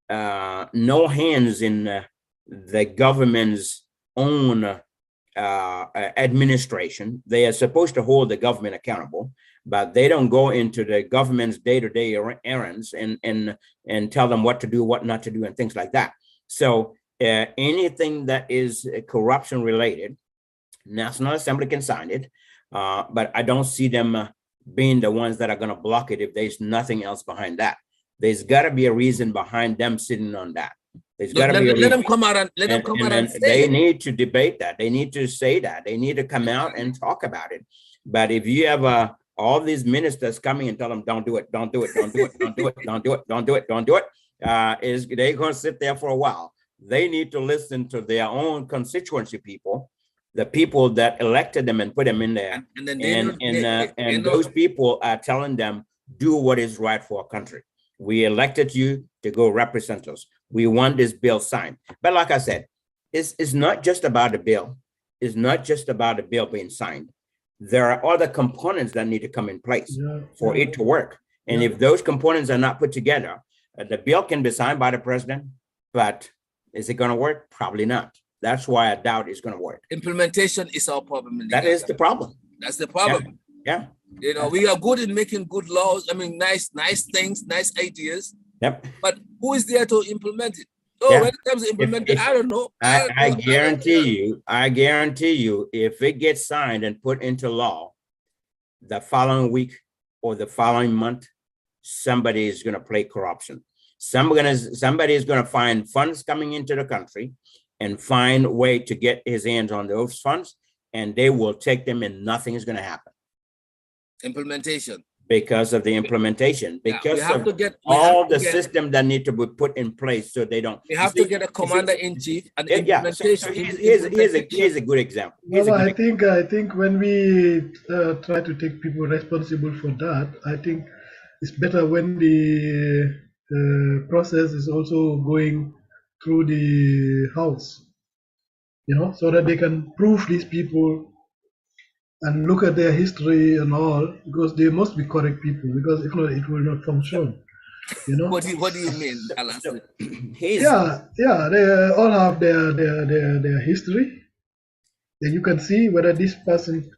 hands in the government's own administration. They are supposed to hold the government accountable, but they don't go into the government's day-to-day errands and tell them what to do, what not to do, and things like that. So anything that is corruption related, National Assembly can sign it, but I don't see them being the ones that are going to block it if there's nothing else behind that. There's got to be a reason behind them sitting on that. There's got to be a reason.
Let them come out and let them come out and say
they
it.
need to debate that. They need to say that. They need to come out and talk about it. But if you have all these ministers coming and tell them, don't do it, don't do it, don't do it, don't do it, don't do it, don't do it, don't do it, they're going to sit there for a while. They need to listen to their own constituency people, the people that elected them and put them in there. And those people are telling them, do what is right for our country. We elected you to go represent us. We want this bill signed. But like I said, it's not just about the bill. It's not just about the bill being signed. There are other components that need to come in place for it to work. And if those components are not put together, the bill can be signed by the president, but is it going to work? Probably not. That's why I doubt it's going to work.
Implementation is our problem.
That is the problem.
That's the problem.
Yeah.
We are good in making good laws. I mean, nice things, nice ideas.
Yep.
But who is there to implement it? When it comes to implement it, I don't know.
I guarantee you, if it gets signed and put into law, the following week or the following month, somebody is going to play corruption. Somebody is going to find funds coming into the country and find a way to get his hands on those funds, and they will take them and nothing is going to happen.
Implementation.
Because of the implementation, because of all the system that need to be put in place so they don't.
We have to get a commander-in-chief and
implementation. So here's a good example.
I think when we try to take people responsible for that, I think it's better when the process is also going through the House, so that they can prove these people and look at their history and all, because they must be correct people, because if not, it will not function.
What do you mean, Alan?
Yeah, they all have their history. Then you can see whether this person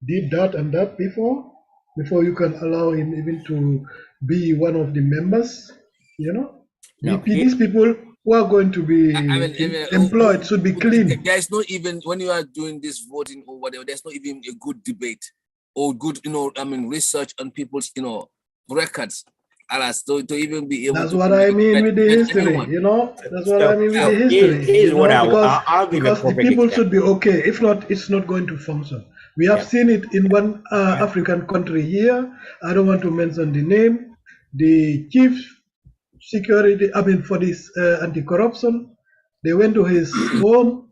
did that and that before you can allow him even to be one of the members. These people who are going to be employed should be clean.
There's not even, when you are doing this voting or whatever, there's not even a good debate or good, research on people's, records. To even be able.
That's what I mean with the history. That's what I mean with the history.
Here's what I'll give
because the people should be okay. If not, it's not going to function. We have seen it in one African country here. I don't want to mention the name. The chief security, for this anti-corruption, they went to his home.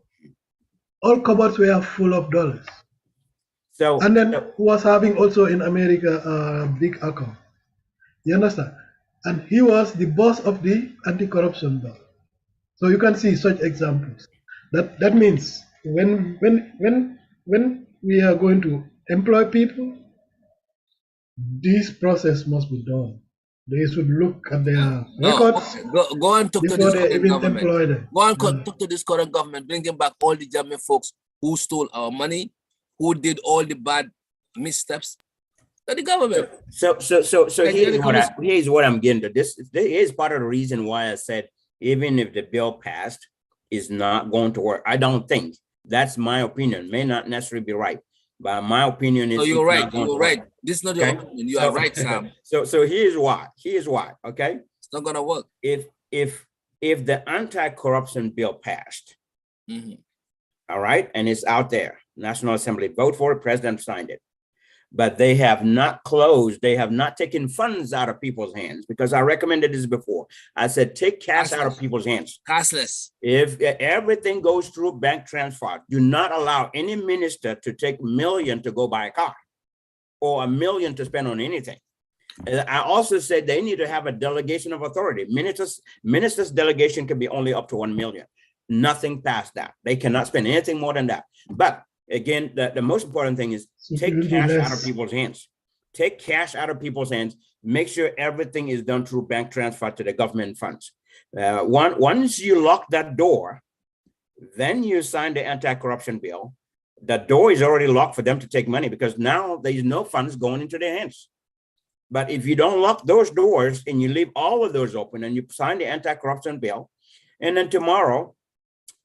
All cupboards were full of dollars. And then he was having also in America a big account. You understand? And he was the boss of the anti-corruption law. So you can see such examples. That means when we are going to employ people, this process must be done. They should look at their records.
Go and talk to this current government.
Go and
talk to this current government. Bring them back all the German folks who stole our money, who did all the bad missteps? The government.
So here's what I'm getting to. This is part of the reason why I said, even if the bill passed, is not going to work. I don't think. That's my opinion. May not necessarily be right, but my opinion is.
So you're right. You're right. This is not your opinion. You are right, Sam.
So here's why. Here's why. Okay.
It's not gonna work.
If the anti-corruption bill passed, all right, and it's out there, National Assembly vote for it, President signed it, but they have not closed, they have not taken funds out of people's hands, because I recommended this before. I said, take cash out of people's hands.
Cashless.
If everything goes through bank transfer, do not allow any minister to take $1 million to go buy a car or $1 million to spend on anything. I also said they need to have a delegation of authority. Ministers' delegation can be only up to 1 million. Nothing past that. They cannot spend anything more than that. But again, the most important thing is take cash out of people's hands. Take cash out of people's hands. Make sure everything is done through bank transfer to the government funds. Once you lock that door, then you sign the anti-corruption bill. The door is already locked for them to take money, because now there's no funds going into their hands. But if you don't lock those doors and you leave all of those open and you sign the anti-corruption bill, and then tomorrow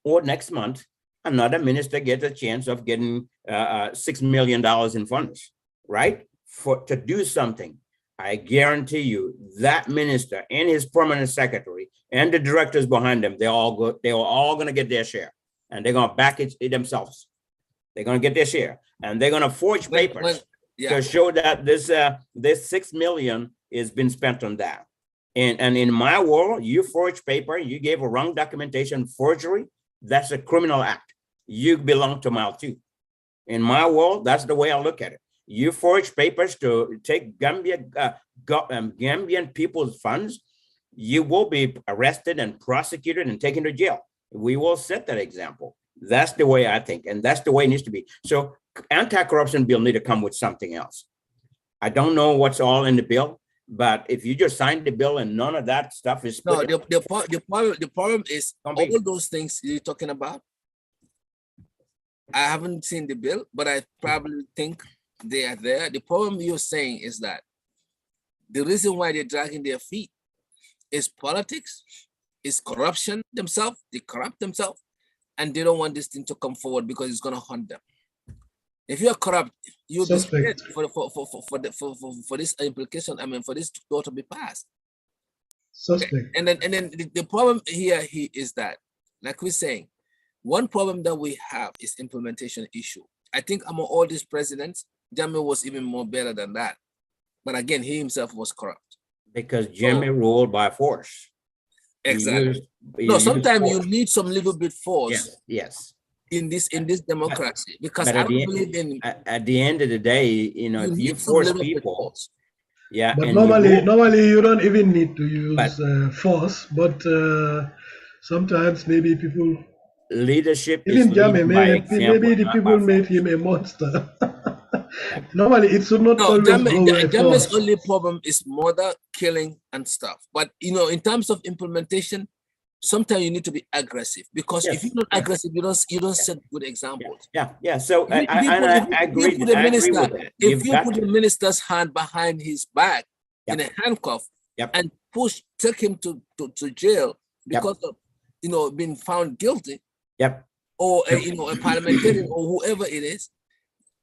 or next month, another minister gets a chance of getting $6 million in funds, right? To do something. I guarantee you that minister and his permanent secretary and the directors behind them, they're all going to get their share, and they're going to back it themselves. They're going to get their share, and they're going to forge papers to show that this $6 million has been spent on that. And in my world, you forge paper, you gave a wrong documentation, forgery, that's a criminal act. You belong to mile 2. In my world, that's the way I look at it. You forge papers to take Gambian people's funds, you will be arrested and prosecuted and taken to jail. We will set that example. That's the way I think, and that's the way it needs to be. So anti-corruption bill need to come with something else. I don't know what's all in the bill, but if you just sign the bill and none of that stuff is
no, the problem is all those things you're talking about. I haven't seen the bill, but I probably think they are there. The problem you're saying is that the reason why they're dragging their feet is politics, is corruption themselves. They corrupt themselves, and they don't want this thing to come forward because it's going to haunt them. If you're corrupt, you'll be scared for this implication. I mean, for this law to be passed.
Suspect.
Okay. And then the problem here is that, like we're saying, one problem that we have is implementation issue. I think among all these presidents, Jammeh was even more better than that. But again, he himself was corrupt.
Because Jammeh ruled by force.
Exactly. Sometimes you need some little bit force.
Yes.
In this democracy, because I don't believe in.
At the end of the day, if you force people. Yeah.
But normally you don't even need to use force. But sometimes maybe people.
Leadership.
Even Jammeh, maybe the people made him a monster. Normally, it should not always go
Jammeh's only problem is murder, killing, and stuff. But in terms of implementation, sometimes you need to be aggressive, because if you're not aggressive, you don't set good examples.
Yeah. So I agree.
If you put the minister's hand behind his back in a handcuff and take him to jail because of being found guilty. Or a parliamentarian or whoever it is,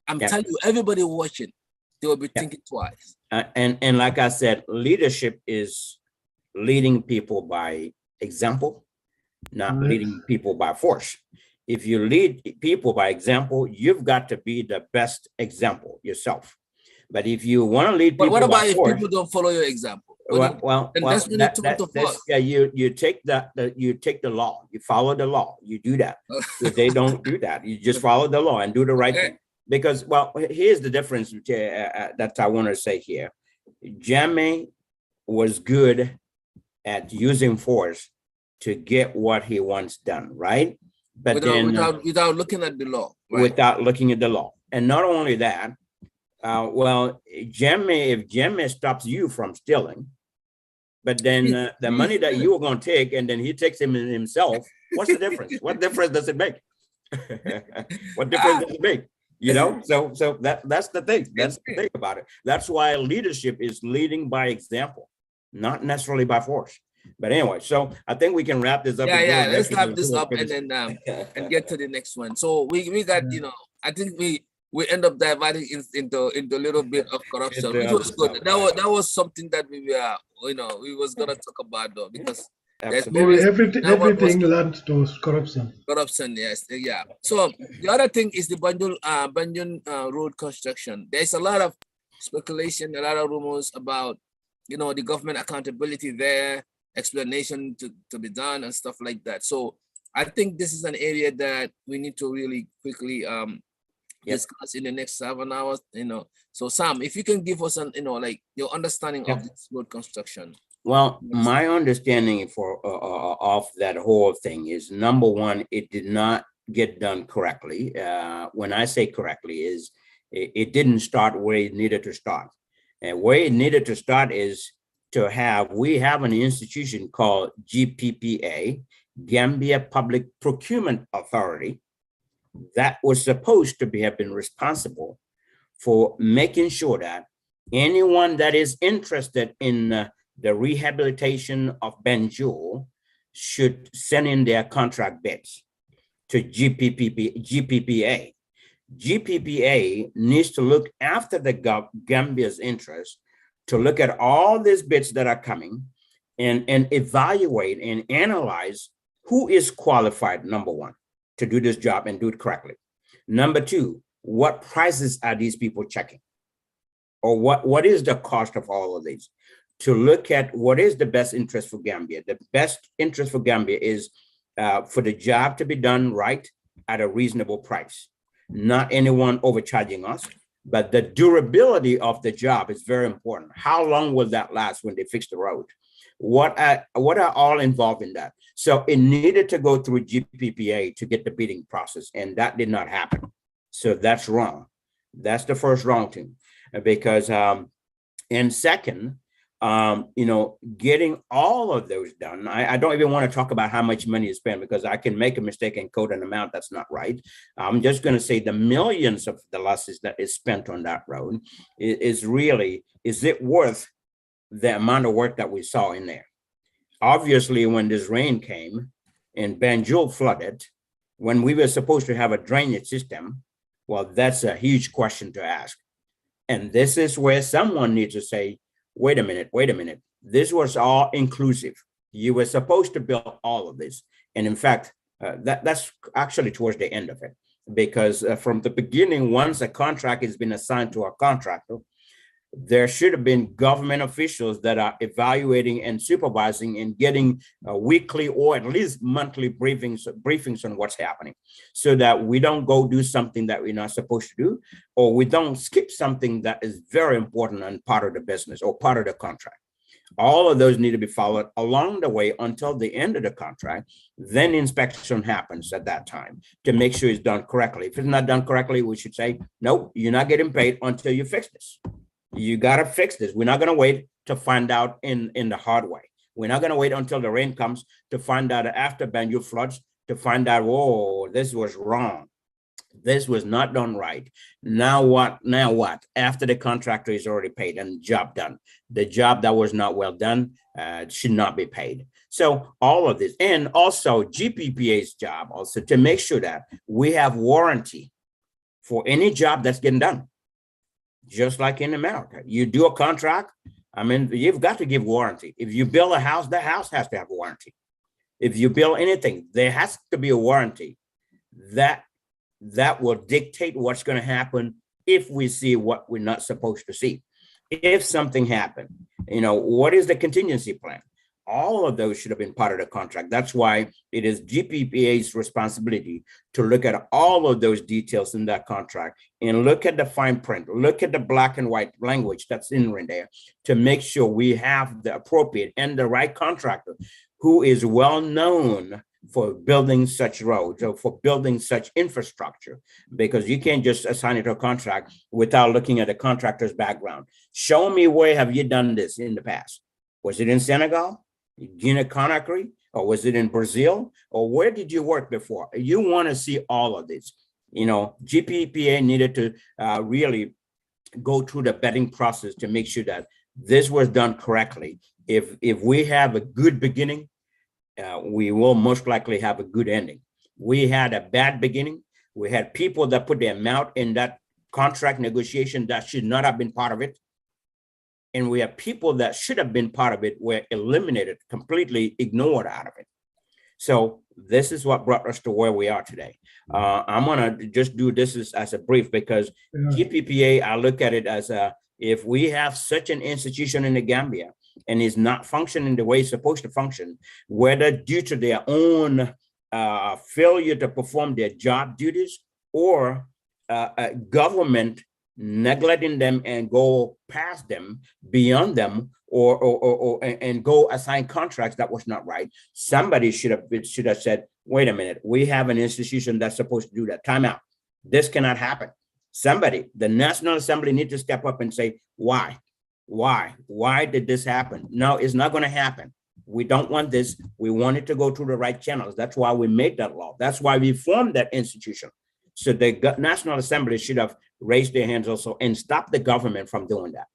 I'm telling you, everybody watching, they will be thinking twice.
And like I said, leadership is leading people by example, not leading people by force. If you lead people by example, you've got to be the best example yourself. But if you want to lead people,
but what about if people don't follow your example?
You take the law, you follow the law, you do that. If they don't do that, you just follow the law and do the right thing. Because, here's the difference that I want to say here. Jammeh was good at using force to get what he wants done, right? But
without looking at the law.
Right? Without looking at the law. And not only that, if Jammeh stops you from stealing, but then the money that you were going to take, and then he takes him himself, what's the difference? What difference does it make? What difference does it make? You know, so that's the thing. That's the thing about it. That's why leadership is leading by example, not necessarily by force. But anyway, so I think we can wrap this up.
Yeah. Let's wrap this up and then and get to the next one. So we got, you know, I think we end up diverting into a little bit of corruption, which was good. That was something that we were, you know, we was gonna talk about though, because there's
maybe
always
everything leads to corruption.
Corruption, yes, yeah. So the other thing is the Banjul road construction. There's a lot of speculation, a lot of rumors about, you know, the government accountability there, explanation to be done and stuff like that. So I think this is an area that we need to really quickly discuss in the next 7 hours. You know, so Sam, if you can give us an, you know, like your understanding of this road construction.
Well, my understanding for of that whole thing is, number one, it did not get done correctly. When I say correctly, is it didn't start where it needed to start. And where it needed to start is we have an institution called GPPA, Gambia Public Procurement Authority, that was supposed to have been responsible for making sure that anyone that is interested in the rehabilitation of Banjul should send in their contract bids to GPPA. GPPA needs to look after the Gambia's interest, to look at all these bids that are coming and evaluate and analyze who is qualified, number one, to do this job and do it correctly. Number two, what prices are these people checking? Or what is the cost of all of these? To look at what is the best interest for Gambia. The best interest for Gambia is for the job to be done right at a reasonable price, not anyone overcharging us, but the durability of the job is very important. How long will that last when they fix the road? What are all involved in that? So it needed to go through GPPA to get the bidding process, and that did not happen. So that's wrong. That's the first wrong thing, because and second, you know, getting all of those done. I don't even want to talk about how much money is spent, because I can make a mistake and quote an amount that's not right. I'm just going to say the millions of the losses that is spent on that road is it worth the amount of work that we saw in there? Obviously, when this rain came and Banjul flooded, when we were supposed to have a drainage system, well, that's a huge question to ask. And this is where someone needs to say, wait a minute. This was all inclusive. You were supposed to build all of this. And in fact, that's actually towards the end of it, because from the beginning, once a contract has been assigned to a contractor, there should have been government officials that are evaluating and supervising and getting weekly or at least monthly briefings on what's happening, so that we don't go do something that we're not supposed to do, or we don't skip something that is very important and part of the business or part of the contract. All of those need to be followed along the way until the end of the contract. Then inspection happens at that time to make sure it's done correctly. If it's not done correctly, we should say, nope, you're not getting paid until you fix this. You got to fix this. We're not going to wait to find out in the hard way. We're not going to wait until the rain comes to find out after Banjul floods to find out, whoa, this was wrong. This was not done right. Now what? After the contractor is already paid and the job done. The job that was not well done should not be paid. So all of this, and also GPPA's job also to make sure that we have warranty for any job that's getting done. Just like in America, you do a contract, I mean, you've got to give warranty. If you build a house, the house has to have a warranty. If you build anything, there has to be a warranty. That will dictate what's going to happen if we see what we're not supposed to see. If something happened, you know, what is the contingency plan? All of those should have been part of the contract. That's why it is GPPA's responsibility to look at all of those details in that contract and look at the fine print, look at the black and white language that's in there to make sure we have the appropriate and the right contractor who is well known for building such roads or for building such infrastructure, because you can't just assign it to a contract without looking at the contractor's background. Show me where have you done this in the past? Was it in Senegal? Guinea-Conakry, or was it in Brazil, or where did you work before? You want to see all of this. GPPA needed to really go through the vetting process to make sure that this was done correctly. If we have a good beginning, we will most likely have a good ending. We had a bad beginning. We had people that put their mouth in that contract negotiation that should not have been part of it. And we have people that should have been part of it were eliminated, completely ignored out of it. So this is what brought us to where we are today. I'm gonna just do this as a brief, because GPPA, I look at it as if we have such an institution in the Gambia and is not functioning the way it's supposed to function, whether due to their own failure to perform their job duties, or government neglecting them and go past them, beyond them, and go assign contracts that was not right. Somebody should have said, wait a minute, we have an institution that's supposed to do that. Time out. This cannot happen. Somebody, the National Assembly, need to step up and say, why did this happen? No, it's not going to happen. We don't want this. We want it to go through the right channels. That's why we made that law. That's why we formed that institution. So the National Assembly should have raised their hands also and stop the government from doing that.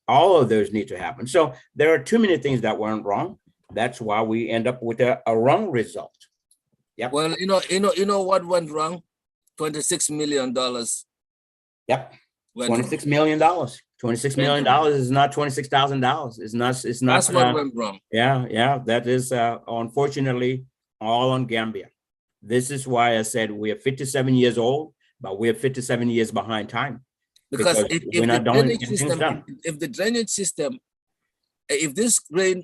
All of those need to happen. So there are too many things that weren't wrong. That's why we end up with a wrong result. Yep.
Well, you know what went wrong? $26 million.
Yep. $26 million. $26 million is not $26,000. It's not.
That's what went wrong.
Yeah. That is unfortunately all on Gambia. This is why I said we are 57 years old, but we're 57 years behind time.
Because if the drainage system, if this rain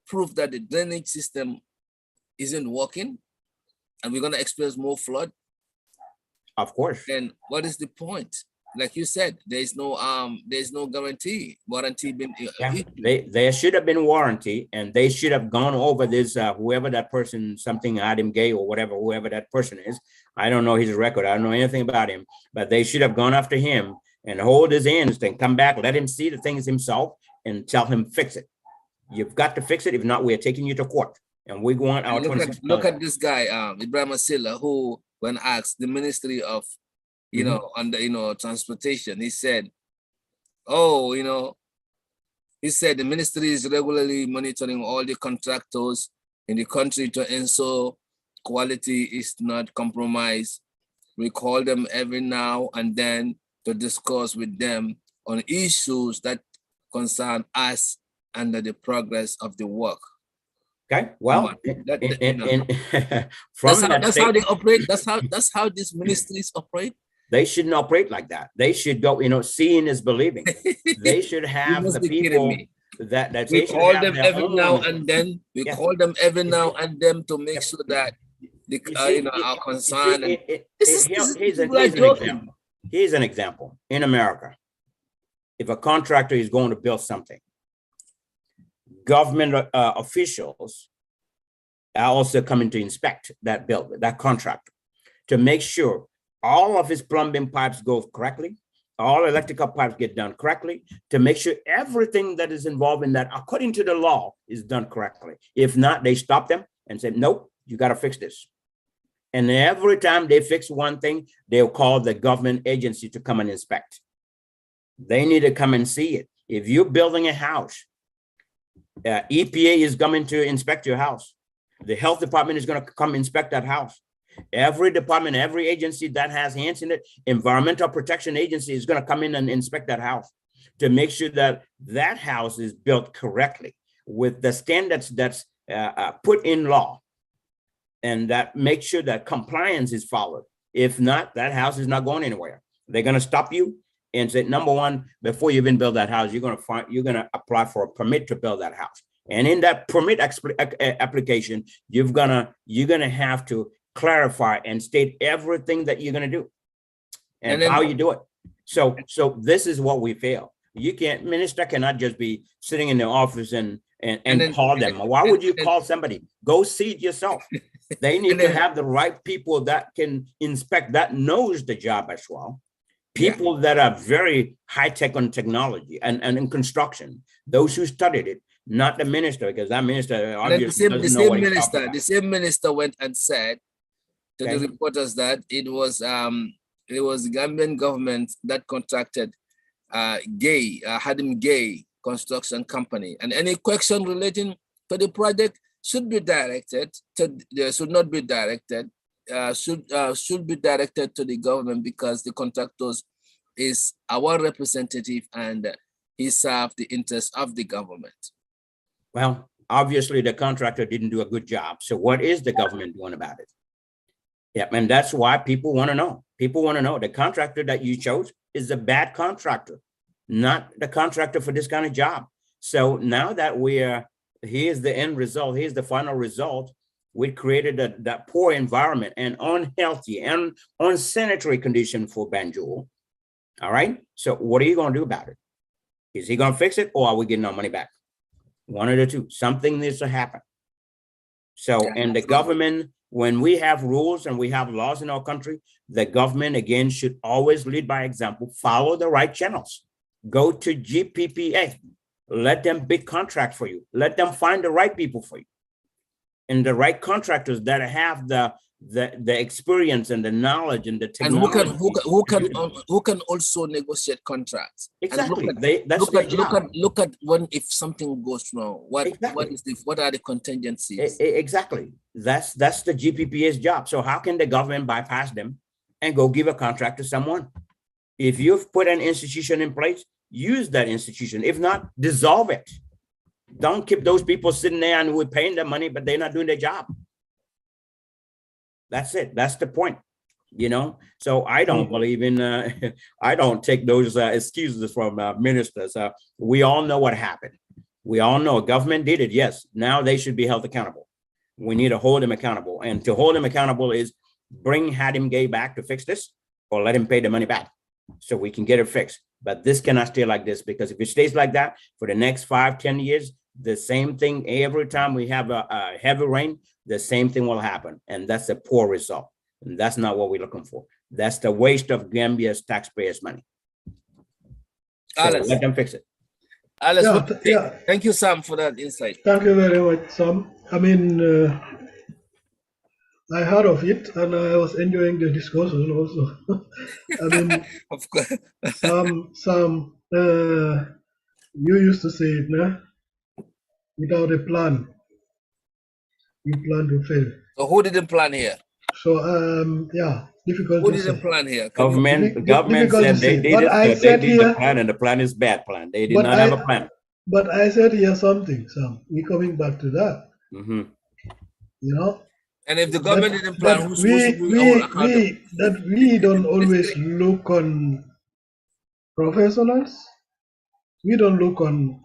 prove that the drainage system isn't working, and we're going to experience more flood,
of course,
then what is the point? Like you said, there's no warranty been
there should have been warranty, and they should have gone over this, whoever that person, something Adam Gay or whatever, whoever that person is. I don't know his record. I don't know anything about him, but they should have gone after him and hold his hands and come back, let him see the things himself and tell him, fix it. You've got to fix it. If not, we're taking you to court. And we want our
look at this guy, Ibrahim Asila, who, when asked the Ministry of, under, transportation, he said, he said the ministry is regularly monitoring all the contractors in the country to ensure quality is not compromised. We call them every now and then to discuss with them on issues that concern us under the progress of the work.
Okay, well,
that's how they operate. That's how these ministries operate.
They shouldn't operate like that. They should go, seeing is believing. They should have the people that
we call them every now and then. We call them every now and then to make sure that our concern.
Here's an example. In America, if a contractor is going to build something, government officials are also coming to inspect that building, that contractor, to make sure all of his plumbing pipes go correctly, all electrical pipes get done correctly, to make sure everything that is involved in that, according to the law, is done correctly. If not, they stop them and say, nope, you got to fix this. And every time they fix one thing, they'll call the government agency to come and inspect. They need to come and see it. If you're building a house, EPA is coming to inspect your house. The health department is going to come inspect that house. Every department, every agency that has hands in it, environmental protection agency is going to come in and inspect that house to make sure that that house is built correctly with the standards that's put in law, and that make sure that compliance is followed. If not, that house is not going anywhere. They're going to stop you and say, number one, before you even build that house, you're going to apply for a permit to build that house. And in that permit application, you're gonna have to clarify and state everything that you're going to do and how you do it. So this is what we fail. Minister cannot just be sitting in the office and call them. Why would you call somebody? Go see it yourself. They need to have the right people that can inspect, that knows the job as well. People that are very high tech on technology and in construction, those who studied it, not the minister, because that minister obviously doesn't know what he's talking about.
The same minister went and said to the reporters that it was it was the Gambian government that contracted Hadim Gay Construction Company. And any question relating to the project should be directed to, should not be directed, should be directed to the government, because the contractors is our representative and he served the interests of the government.
Well, obviously the contractor didn't do a good job. So what is the government doing about it? Yeah, and that's why people want to know. People want to know the contractor that you chose is a bad contractor, not the contractor for this kind of job. So now that here's the end result, here's the final result, we created that poor environment and unhealthy and unsanitary condition for Banjul. All right. So what are you going to do about it? Is he going to fix it, or are we getting our money back? One of the two. Something needs to happen. So, and the government, when we have rules and we have laws in our country, the government, again, should always lead by example, follow the right channels. Go to GPPA, let them big contract for you. Let them find the right people for you. And the right contractors that have the experience and the knowledge and the technology.
And who can also negotiate contracts.
Exactly.
Look at when, if something goes wrong, what are the contingencies?
Exactly. That's the GPPA's job. So how can the government bypass them and go give a contract to someone? If you've put an institution in place, use that institution. If not, dissolve it. Don't keep those people sitting there and we're paying them money, but they're not doing their job. That's it. That's the point, you know? So I don't believe in, I don't take those excuses from ministers. We all know what happened. We all know government did it. Yes. Now they should be held accountable. We need to hold them accountable. And to hold them accountable is bring Hadim Gay back to fix this, or let him pay the money back so we can get it fixed. But this cannot stay like this, because if it stays like that for the next 5-10 years, the same thing, every time we have a heavy rain, the same thing will happen. And that's a poor result. And that's not what we're looking for. That's the waste of Gambia's taxpayers' money. So let them fix it.
Alice, thank you, Sam, for that insight.
Thank you very much, Sam. I mean, I heard of it and I was enjoying the discussion also. I mean,
of course.
Sam, you used to say it, nah? Without a plan, you plan to fail.
So who didn't plan here?
So, yeah, difficult
Who
to
didn't
say.
plan here?
Government said they did it, they did the plan, and the plan is bad plan. They did not have a plan.
But I said here something, Sam. We're coming back to that.
Mm-hmm.
You know?
And if the government didn't plan,
we don't always look on professionals. We don't look on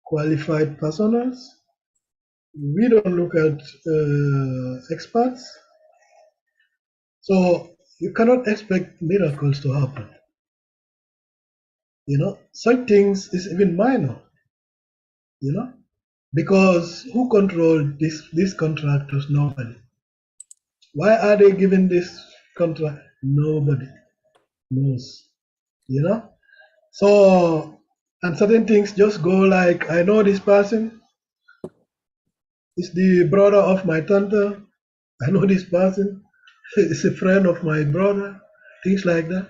qualified personals. We don't look at experts. So you cannot expect miracles to happen. You know, such things is even minor. You know, because who controls these contractors? Nobody. Why are they given this contract? Nobody knows. You know, so, and certain things just go like, I know this person is the brother of my tante. I know this person is a friend of my brother. Things like that.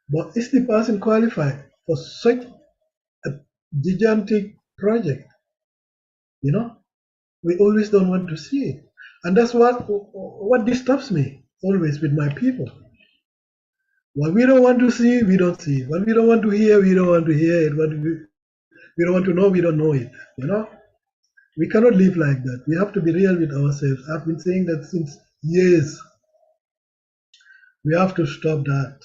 But is the person qualified for such a gigantic project? You know, we always don't want to see it. And that's what disturbs me always with my people. What we don't want to see, we don't see it. What we don't want to hear, we don't want to hear it. What we don't want to know, we don't know it. You know, we cannot live like that. We have to be real with ourselves. I've been saying that since years. We have to stop that.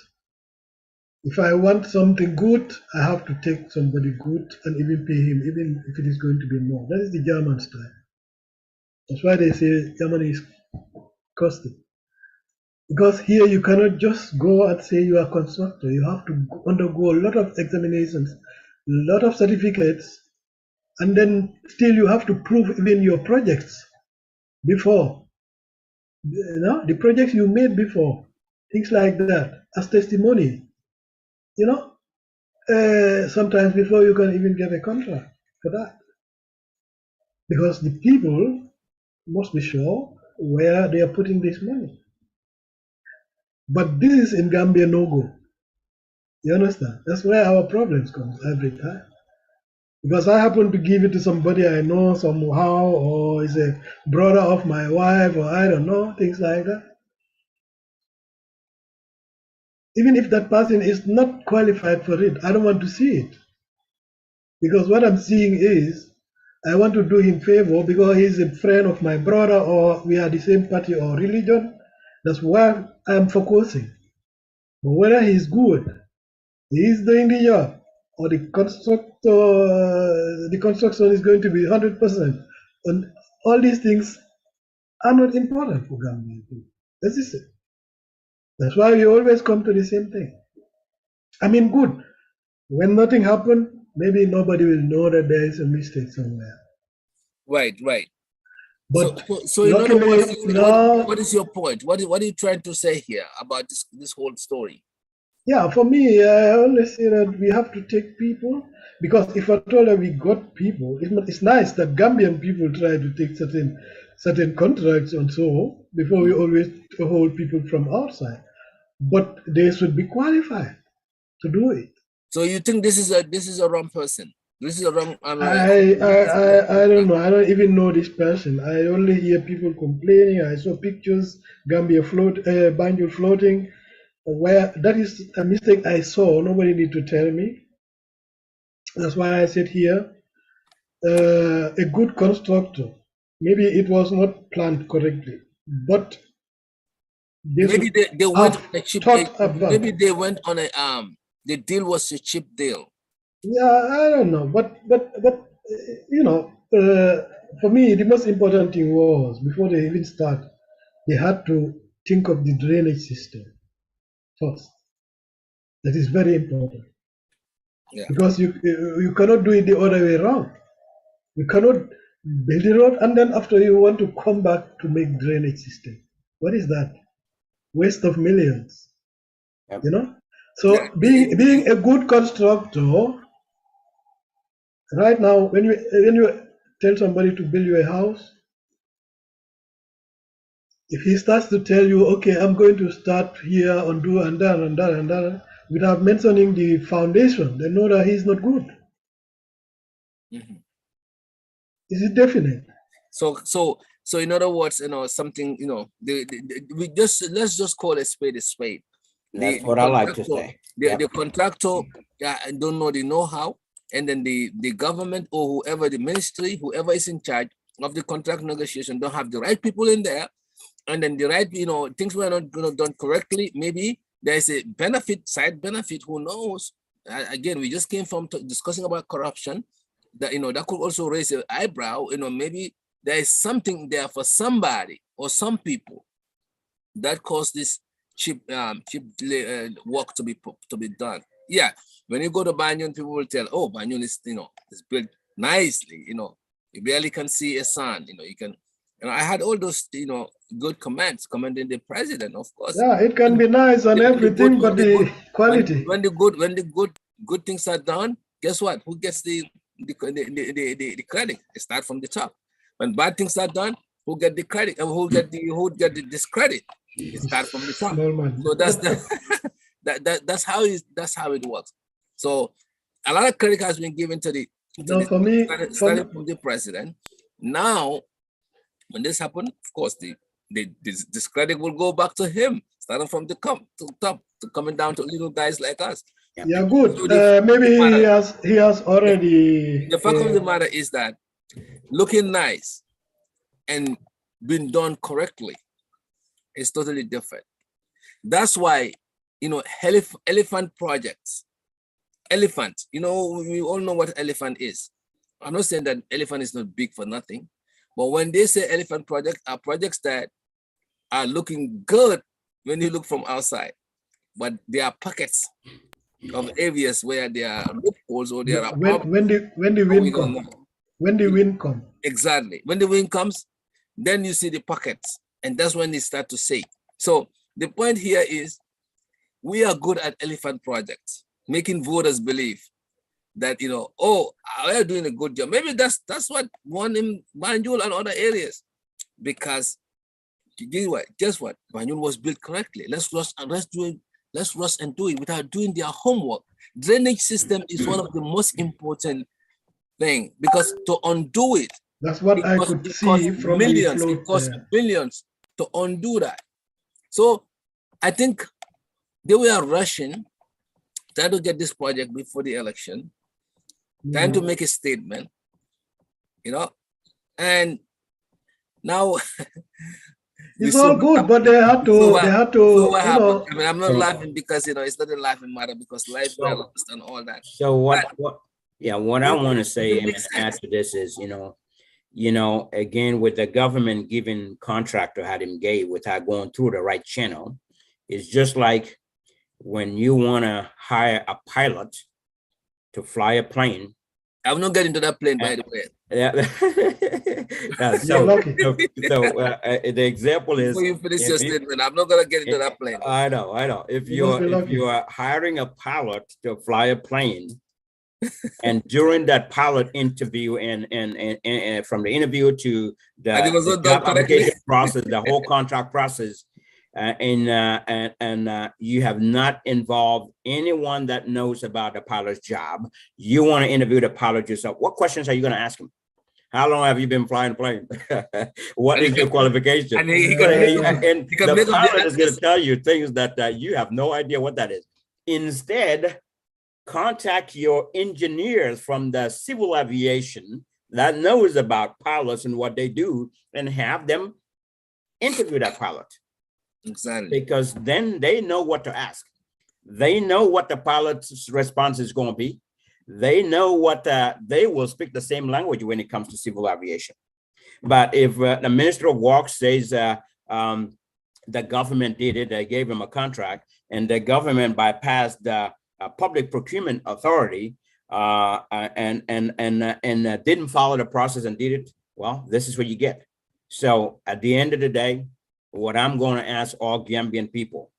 If I want something good, I have to take somebody good and even pay him, even if it is going to be more. That is the German style. That's why they say Germany is costing. Because here you cannot just go and say you are a constructor. You have to undergo a lot of examinations, a lot of certificates, and then still you have to prove even your projects before. You know, the projects you made before, things like that, as testimony. You know, sometimes before you can even get a contract for that. Because the people must be sure where they are putting this money. But this is in Gambia no go. You understand? That's where our problems come every time. Because I happen to give it to somebody I know somehow, or is a brother of my wife, or I don't know, things like that. Even if that person is not qualified for it, I don't want to see it. Because what I'm seeing is, I want to do him favor because he's a friend of my brother, or we are the same party or religion. That's why I'm focusing. But whether he's good, he's doing the job, or the construction is going to be 100%. And all these things are not important for Gambian people. This is it. That's why we always come to the same thing. I mean, good. When nothing happened, maybe nobody will know that there is a mistake somewhere.
Right, right.
But
So in other words,
luckily now,
what is your point? What are you trying to say here about this whole story?
yeah, for me, I always say that we have to take people, because if at all that we got people, it's nice that Gambian people try to take certain contracts and so before we always hold people from outside. But they should be qualified to do it.
So you think this is a wrong person? This is a wrong.
I don't know. I don't even know this person. I only hear people complaining. I saw pictures, Banjul floating. Where that is a mistake I saw. Nobody need to tell me. That's why I said here, a good constructor. Maybe it was not planned correctly, but
Maybe they went on a cheap. Maybe
about.
they went on a the deal was a cheap deal.
Yeah, I don't know, but you know, for me, the most important thing was before they even start, they had to think of the drainage system first. That is very important.
Yeah.
Because you cannot do it the other way around. You cannot build the road and then after you want to come back to make drainage system. What is that? Waste of millions.
Yep.
You know. So being a good constructor, right now when you tell somebody to build you a house, if he starts to tell you, okay, I'm going to start here and do and that and that and that, without mentioning the foundation, they know that he's not good.
Mm-hmm.
Is it definite?
So in other words, something, let's just call a spade a spade.
That's what I like to say.
The contractor don't know the know-how, and then the government or whoever, the ministry, whoever is in charge of the contract negotiation don't have the right people in there, and then the right, things were not done correctly. Maybe there's a side benefit, who knows? Again, we just came from discussing about corruption. That that could also raise an eyebrow. Maybe there is something there for somebody or some people that caused this cheap work to be done. Yeah, when you go to Banjul, people will tell, oh, Banjul is is built nicely. You barely can see a sun. You can. I had all those good comments commending the president, of course.
Yeah, it can be nice and everything, but the quality.
When the good things are done, guess what? Who gets the credit? They start from the top. When bad things are done, who get the credit and who get the discredit? It starts from the top. So that's how it works. So a lot of credit has been given to starting from the president. Now, when this happened, of course, this credit will go back to him, starting from the top to coming down to little guys like us.
Yeah, good. So maybe he has already.
The fact of the matter is that looking nice and being done correctly is totally different. That's why, elephant projects. Elephant, we all know what elephant is. I'm not saying that elephant is not big for nothing, but when they say elephant project, are projects that are looking good when you look from outside, but there are pockets of areas where there are loopholes or there are
when the wind comes. When the wind comes.
Exactly. When the wind comes, then you see the pockets, and that's when they start to say. So the point here is, we are good at elephant projects, making voters believe that oh, we're doing a good job. Maybe that's what won in Banjul and other areas, because Guess what? Banjul was built correctly. Let's rush and do it without doing their homework. Drainage system is one of the most important thing, because to undo it,
That's what I could
it costs
see from the
millions,
float
it costs
there.
billions to undo that. So I think they were rushing, trying to get this project before the election, trying to make a statement, and now
it's all good, but they had to,
so what
you
happened?
know.
I mean, I'm not laughing because it's not a laughing matter, because life were lost and all that.
So what I want to say and add to this is, again, with the government giving contractor had him gave without going through the right channel, it's just like when you want to hire a pilot to fly a plane.
I'm not getting to that plane, by the way.
Yeah. So the example is,
before you finish your statement, I'm not gonna get into that plane.
I know. If you are hiring a pilot to fly a plane, and during that pilot interview and from the interview to the job application process, the whole contract process, and you have not involved anyone that knows about the pilot's job, you want to interview the pilot yourself. What questions are you going to ask him? How long have you been flying a plane? What is your qualification? And the pilot is going to tell you things that you have no idea what that is. Instead, contact your engineers from the civil aviation that knows about pilots and what they do, and have them interview that pilot.
Exactly.
Because then they know what to ask. They know what the pilot's response is going to be. They know what they will speak the same language when it comes to civil aviation. But if the Minister of Works says the government did it, they gave him a contract, and the government bypassed the public procurement authority and didn't follow the process and did it, well, this is what you get. So at the end of the day, what I'm going to ask all Gambian people,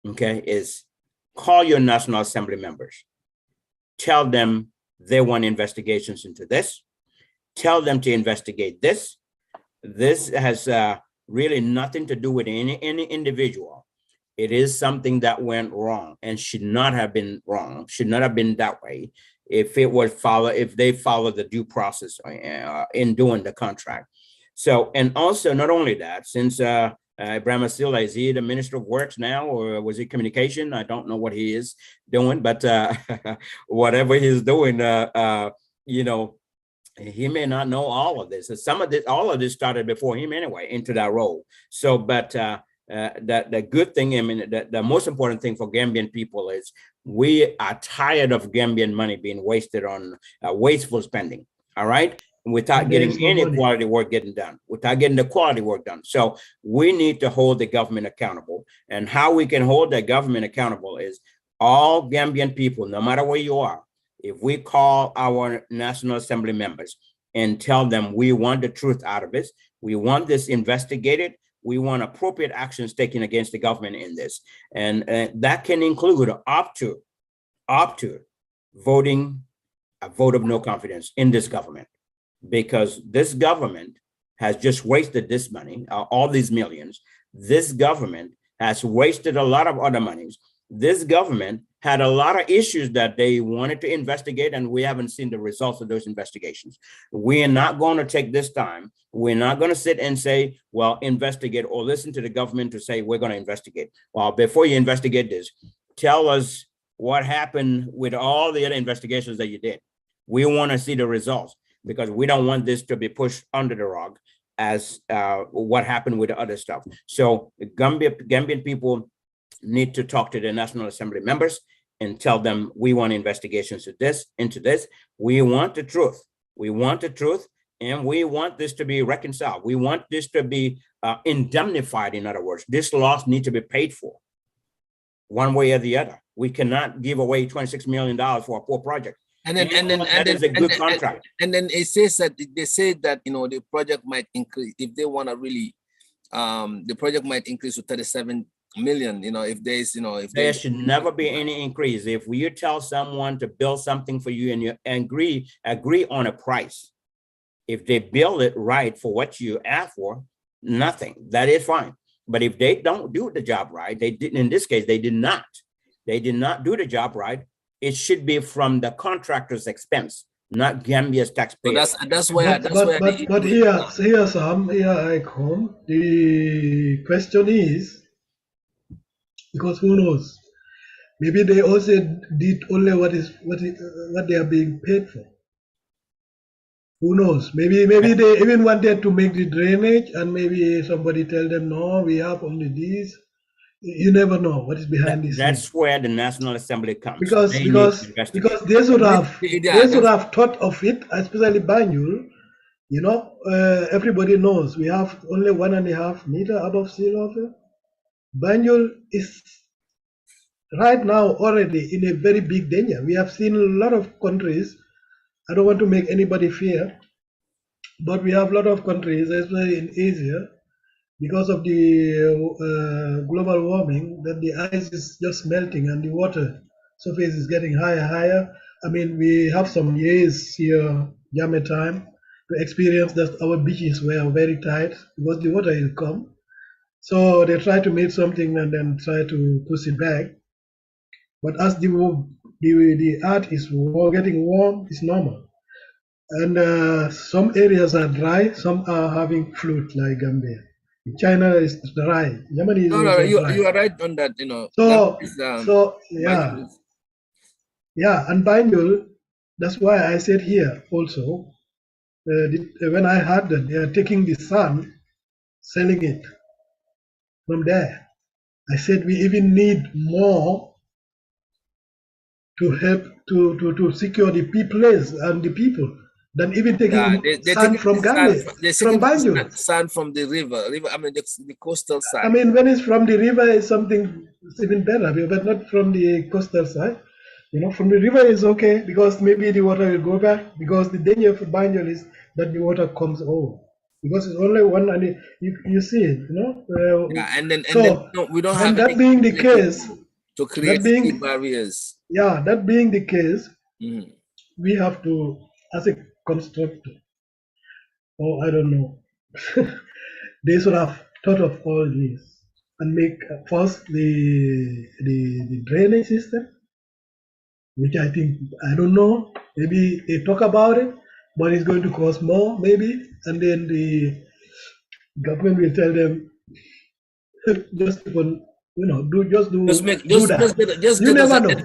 okay, is call your National Assembly members. Tell them they want investigations into this. Tell them to investigate this. This has really nothing to do with any individual. It is something that went wrong and should not have been wrong, should not have been that way if they followed the due process in doing the contract. So, and also not only that, since Ibrahim Asila, is he the Minister of Works now, or was he communication? I don't know what he is doing, but whatever he's doing, he may not know all of this. All of this started before him anyway, into that role. So, but the good thing, the most important thing for Gambian people is we are tired of Gambian money being wasted on wasteful spending. All right. Without getting any quality work getting done, without getting the quality work done. So we need to hold the government accountable. And how we can hold the government accountable is all Gambian people, no matter where you are, if we call our National Assembly members and tell them we want the truth out of it, we want this investigated, we want appropriate actions taken against the government in this. And that can include up to voting a vote of no confidence in this government. Because this government has just wasted this money, all these millions. This government has wasted a lot of other monies. This government had a lot of issues that they wanted to investigate, and we haven't seen the results of those investigations. We are not going to take this time. We're not going to sit and say, well, investigate, or listen to the government to say, we're going to investigate. Well, before you investigate this, tell us what happened with all the other investigations that you did. We want to see the results, because we don't want this to be pushed under the rug as what happened with the other stuff. So the Gambian people need to talk to the National Assembly members and tell them we want investigations into this. We want the truth. We want the truth, and we want this to be reconciled. We want this to be indemnified. In other words, this loss needs to be paid for one way or the other. We cannot give away $26 million for a poor project. And then
it says that they say that the project might increase if they want to really the project might increase to 37 million. If there's
there should never be any increase. If you tell someone to build something for you and you agree on a price, if they build it right for what you ask for, nothing. That is fine. But if they don't do the job right, they didn't, in this case, they did not do the job right. It should be from the contractor's expense, not Gambia's taxpayer.
So that's where
but here Sam, here I come. The question is, because who knows? Maybe they also did only what they are being paid for. Who knows? Maybe they even wanted to make the drainage, and maybe somebody tell them, no, we have only this. You never know what is behind this.
That's where the National Assembly comes.
Because they should have thought of it, especially Banjul. You know, everybody knows we have only 1.5 meter above sea level. Banjul is right now already in a very big danger. We have seen a lot of countries. I don't want to make anybody fear, but we have a lot of countries, especially in Asia, because of the global warming, that the ice is just melting and the water surface is getting higher. I mean, we have some years here, Yame time, to experience that our beaches were very tight because the water will come. So they try to make something and then try to push it back. But as the earth is getting warm, it's normal. And some areas are dry, some are having flood like Gambia. China is dry. Germany is
no, you
dry.
You are right on that. You know.
So yeah, and Banjul. That's why I said here also. When I heard that they are taking the sun, selling it from there, I said we even need more to help to secure the place and the people than even taking sand from Gambia, from Banjul.
Sand from the river. I mean, the coastal side.
I mean, when it's from the river, it's something even better, but not from the coastal side. You know, from the river is okay because maybe the water will go back. Because the danger for Banjul is that the water comes over because it's only one, and you see it. You know.
We don't have.
And that being the case,
to create barriers.
Yeah, that being the case, we have to, as a constructor, or I don't know, they should have thought of all this and make first the drainage system, which I think, I don't know, maybe they talk about it, but it's going to cost more maybe, and then the government will tell them just you never know.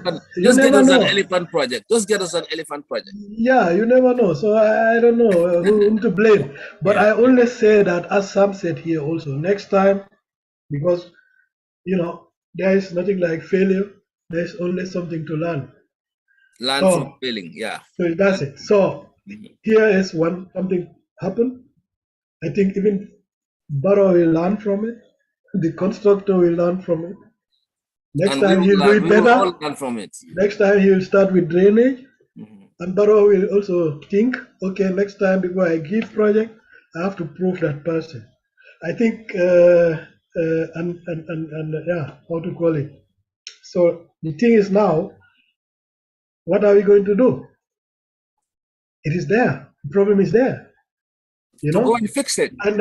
Just get us an elephant project. Just get us an elephant project.
Yeah, you never know. So I don't know whom to blame. But I only say that, as Sam said here also, next time, because, you know, there is nothing like failure. There's only something to learn.
Learn from failing, yeah.
So that's it. So here is something happened. I think even Barrow will learn from it. The constructor will learn from it. Next time he'll do it better.
All learn from it.
Next time he'll start with drainage. And Barrow will also think, okay, next time before I give project, I have to prove that person. I think, how to call it. So the thing is now, what are we going to do? It is there. The problem is there. You know,
go and fix it.
And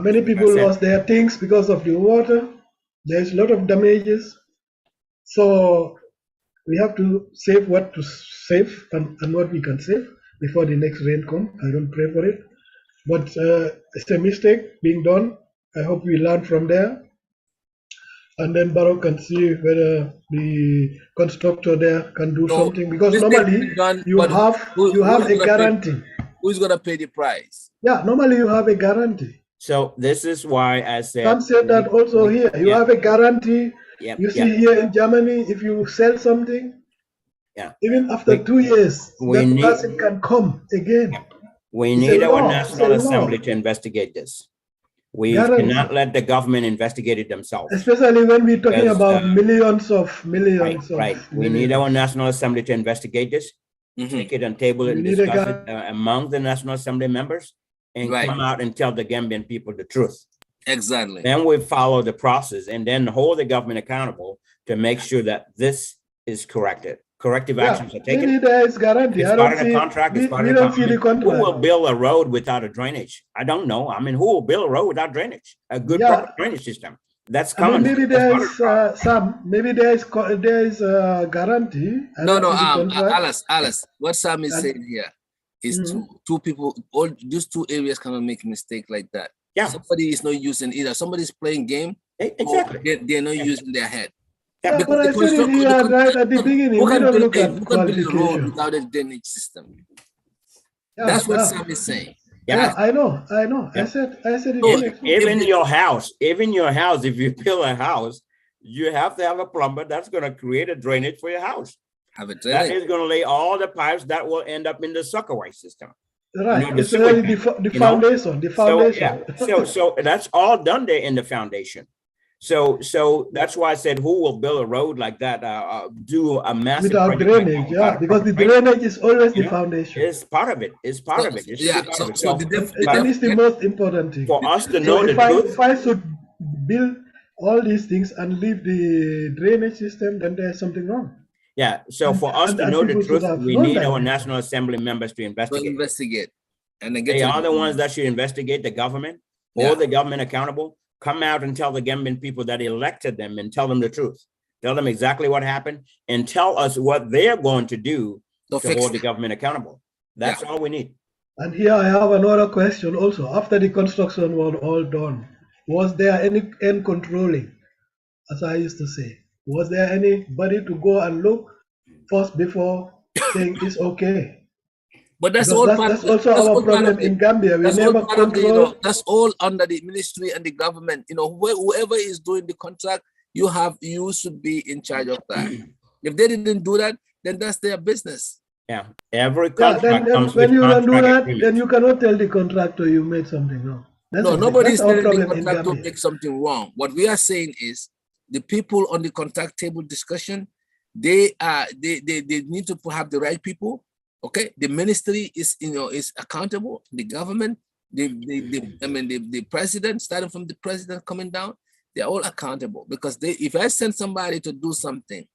many people lost their things because of the water. There's a lot of damages. So we have to save what to save and what we can save before the next rain comes. I don't pray for it. But it's a mistake being done. I hope we learn from there. And then Barrow can see whether the constructor there can do something. Because normally you have a guarantee.
Who's going to pay the price?
Yeah, normally you have a guarantee.
So this is why I said.
Sam said that also here. You have a guarantee. You see here in Germany, if you sell something, even after 2 years, that person can come again.
We need our National Assembly to investigate this. We cannot let the government investigate it themselves.
Especially when we're talking about millions.
Right. We need our National Assembly to investigate this. Take it and table it and discuss it among the National Assembly members and come out and tell the Gambian people the truth.
Exactly.
Then we follow the process and then hold the government accountable to make sure that this is corrected. corrective actions are taken.
Maybe there is guarantee.
It's
I
part
don't
of the
see.
contract. It's part
We
of the
don't see the
contract. Who will
contract.
build a road without a drainage? I don't know. I mean, who will build a road without drainage? A good proper drainage system. That's
I mean,
common.
maybe
That's
there
part of
is
the problem.
some. Maybe there is a guarantee. I
No,
don't
no,
see the contract.
Alice, what Sam is saying here is two people, all these two areas cannot make a mistake like that.
Yeah.
Somebody is not using either. Somebody's playing game,
exactly.
Or they're not using their head.
Yeah, but I said it here right at the beginning. We don't look at
who can build a
qualification.
road without a drainage system?
Yeah,
That's what Sam is saying.
Yeah, I know.
Yeah.
I said it.
Even your house, if you build a house, you have to have a plumber that's going to create a drainage for your house.
Have a drainage.
That is going to lay all the pipes that will end up in the suckerway system.
Right.
You know,
It's already the foundation. The foundation.
So that's all done there in the foundation. So that's why I said, who will build a road like that? Do a massive
without drainage, because the drainage is always the foundation.
It's part of it. It's part of it. It
is the most important thing
for us to know the truth.
If I should build all these things and leave the drainage system, then there's something wrong.
Yeah. So for us to know the truth, we need our National Assembly members to investigate.
And
they are the ones that should investigate the government, hold the government accountable. Come out and tell the Gambian people that elected them and tell them the truth. Tell them exactly what happened and tell us what they're going to do to hold the government accountable. That's all we need. And
here I have another question also. After the construction was all done, was there any end controlling, as I used to say? Was there anybody to go and look first before saying it's okay?
But that's all.
That's also our problem in Gambia. We never control.
That's all under the ministry and the government. You know, whoever is doing the contract, you should be in charge of that. If they didn't do that, then that's their business.
Yeah, every contract comes
when you don't do that,
agreement.
Then you cannot tell the contractor you made something wrong.
Nobody is telling the contractor to make something wrong. What we are saying is the people on the contract table discussion, they need to have the right people. Okay, the ministry is accountable. The government, the president, starting from the president coming down, they're all accountable because if I send somebody to do something,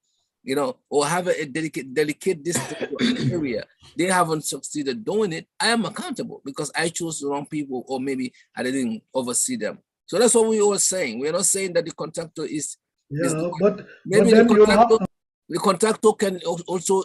or have a delicate district area, they haven't succeeded doing it, I am accountable because I chose the wrong people, or maybe I didn't oversee them. So that's what we're all saying. We're not saying that the contractor is.
But then
the contractor can also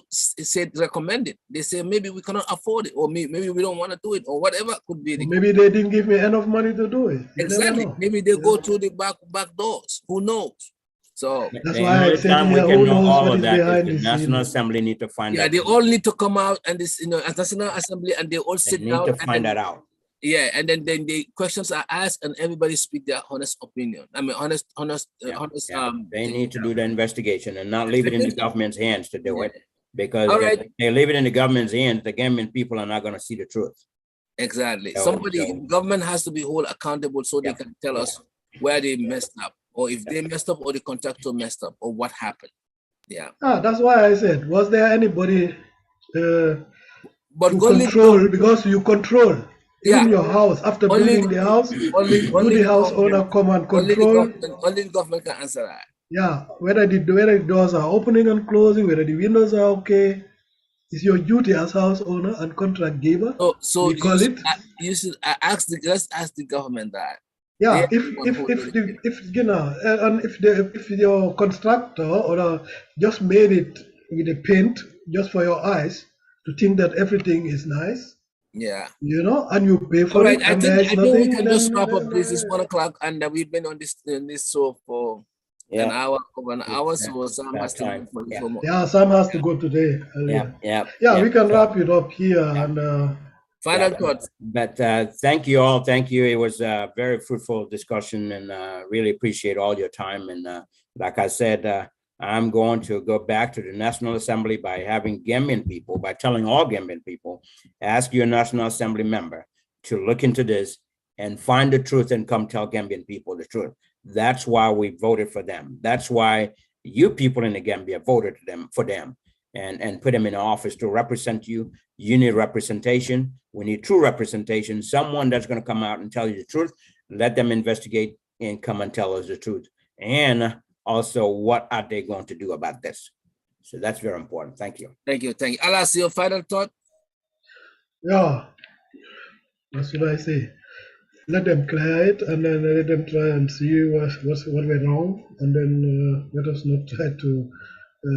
recommend it. They say maybe we cannot afford it, or maybe we don't want to do it, or whatever could be.
Maybe they didn't give me enough money to do it.
Exactly. Maybe they go through the back doors. Who knows? So
that's why I said
we can know all of that. The National Assembly need to find.
Yeah, they all need to come out and this, National Assembly, and they all sit down
to find that out.
Yeah, and then the questions are asked, and everybody speak their honest opinion. I mean, honest.
They need to do the investigation and not leave it in the government's hands to do it, because if they leave it in the government's hands, the Gambian people are not going to see the truth.
Exactly. Government has to be held accountable so they can tell us where they messed up, or if they messed up, or the contractor messed up, or what happened. Yeah.
That's why I said, was there anybody
but
control? Because you control. In your house, after building the house, the house owner come and control.
Only the government can answer that.
Yeah, whether the doors are opening and closing, whether the windows are okay, it's your duty as house owner and contract giver.
So you should let's ask the government that.
Yeah, if your contractor or just made it with a paint just for your eyes to think that everything is nice.
Yeah,
and you pay for it.
I think we can just wrap up this. It's 1 o'clock, and we've been on this show for an hour, over an hour. So Sam has to go.
Sam has to go today. We can wrap it up here and
final thoughts.
But thank you all. Thank you. It was a very fruitful discussion, and really appreciate all your time. And like I said, I'm going to go back to the National Assembly by having Gambian people, by telling all Gambian people, ask your National Assembly member to look into this and find the truth and come tell Gambian people the truth. That's why we voted for them. That's why you people in the Gambia voted for them and put them in office to represent you. You need representation. We need true representation, someone that's going to come out and tell you the truth. Let them investigate and come and tell us the truth. And also, what are they going to do about this? So that's very important. Thank you.
Thank you. Thank you. Alas, your final thought?
Yeah, what should I say? Let them clear it, and then let them try and see what went wrong, and then let us not try to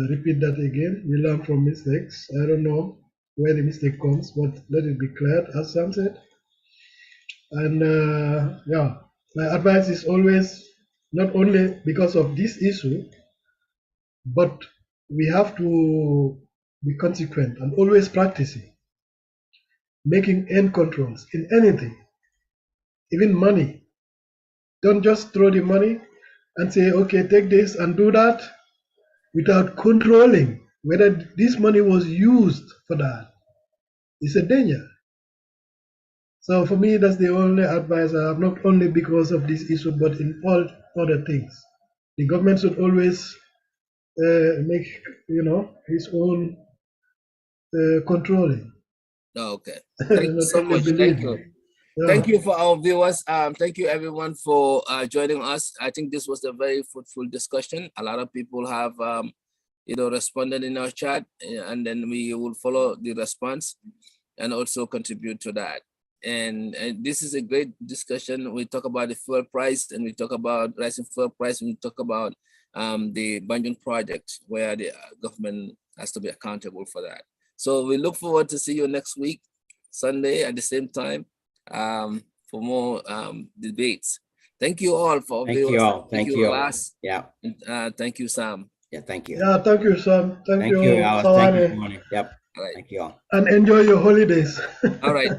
repeat that again. We learn from mistakes. I don't know where the mistake comes, but let it be cleared, as Sam said. And yeah, my advice is always not only because of this issue, but we have to be consequent and always practicing making end controls in anything, even money. Don't just throw the money and say, okay, take this and do that without controlling whether this money was used for that. It's a danger. So for me, that's the only advice I have, not only because of this issue, but in all other things. The government should always make, his own controlling.
Okay. Thank you
Not
so
only
much. Thank
believing.
you.
Yeah.
Thank you for our viewers. Thank you everyone for joining us. I think this was a very fruitful discussion. A lot of people have responded in our chat, and then we will follow the response and also contribute to that. And this is a great discussion. We talk about the fuel price, and we talk about rising fuel price, and we talk about the Banjul project, where the government has to be accountable for that. So we look forward to see you next week, Sunday at the same time, for more debates. Thank you all for
Thank you all.
Thank you, Alas.
Yeah.
Thank you, Sam.
Yeah. Thank you.
Yeah, thank you, Sam. Thank you,
Alice. Thank you,
Sawane.
Tony. Yep.
All right.
Thank you all.
And enjoy your holidays.
All right.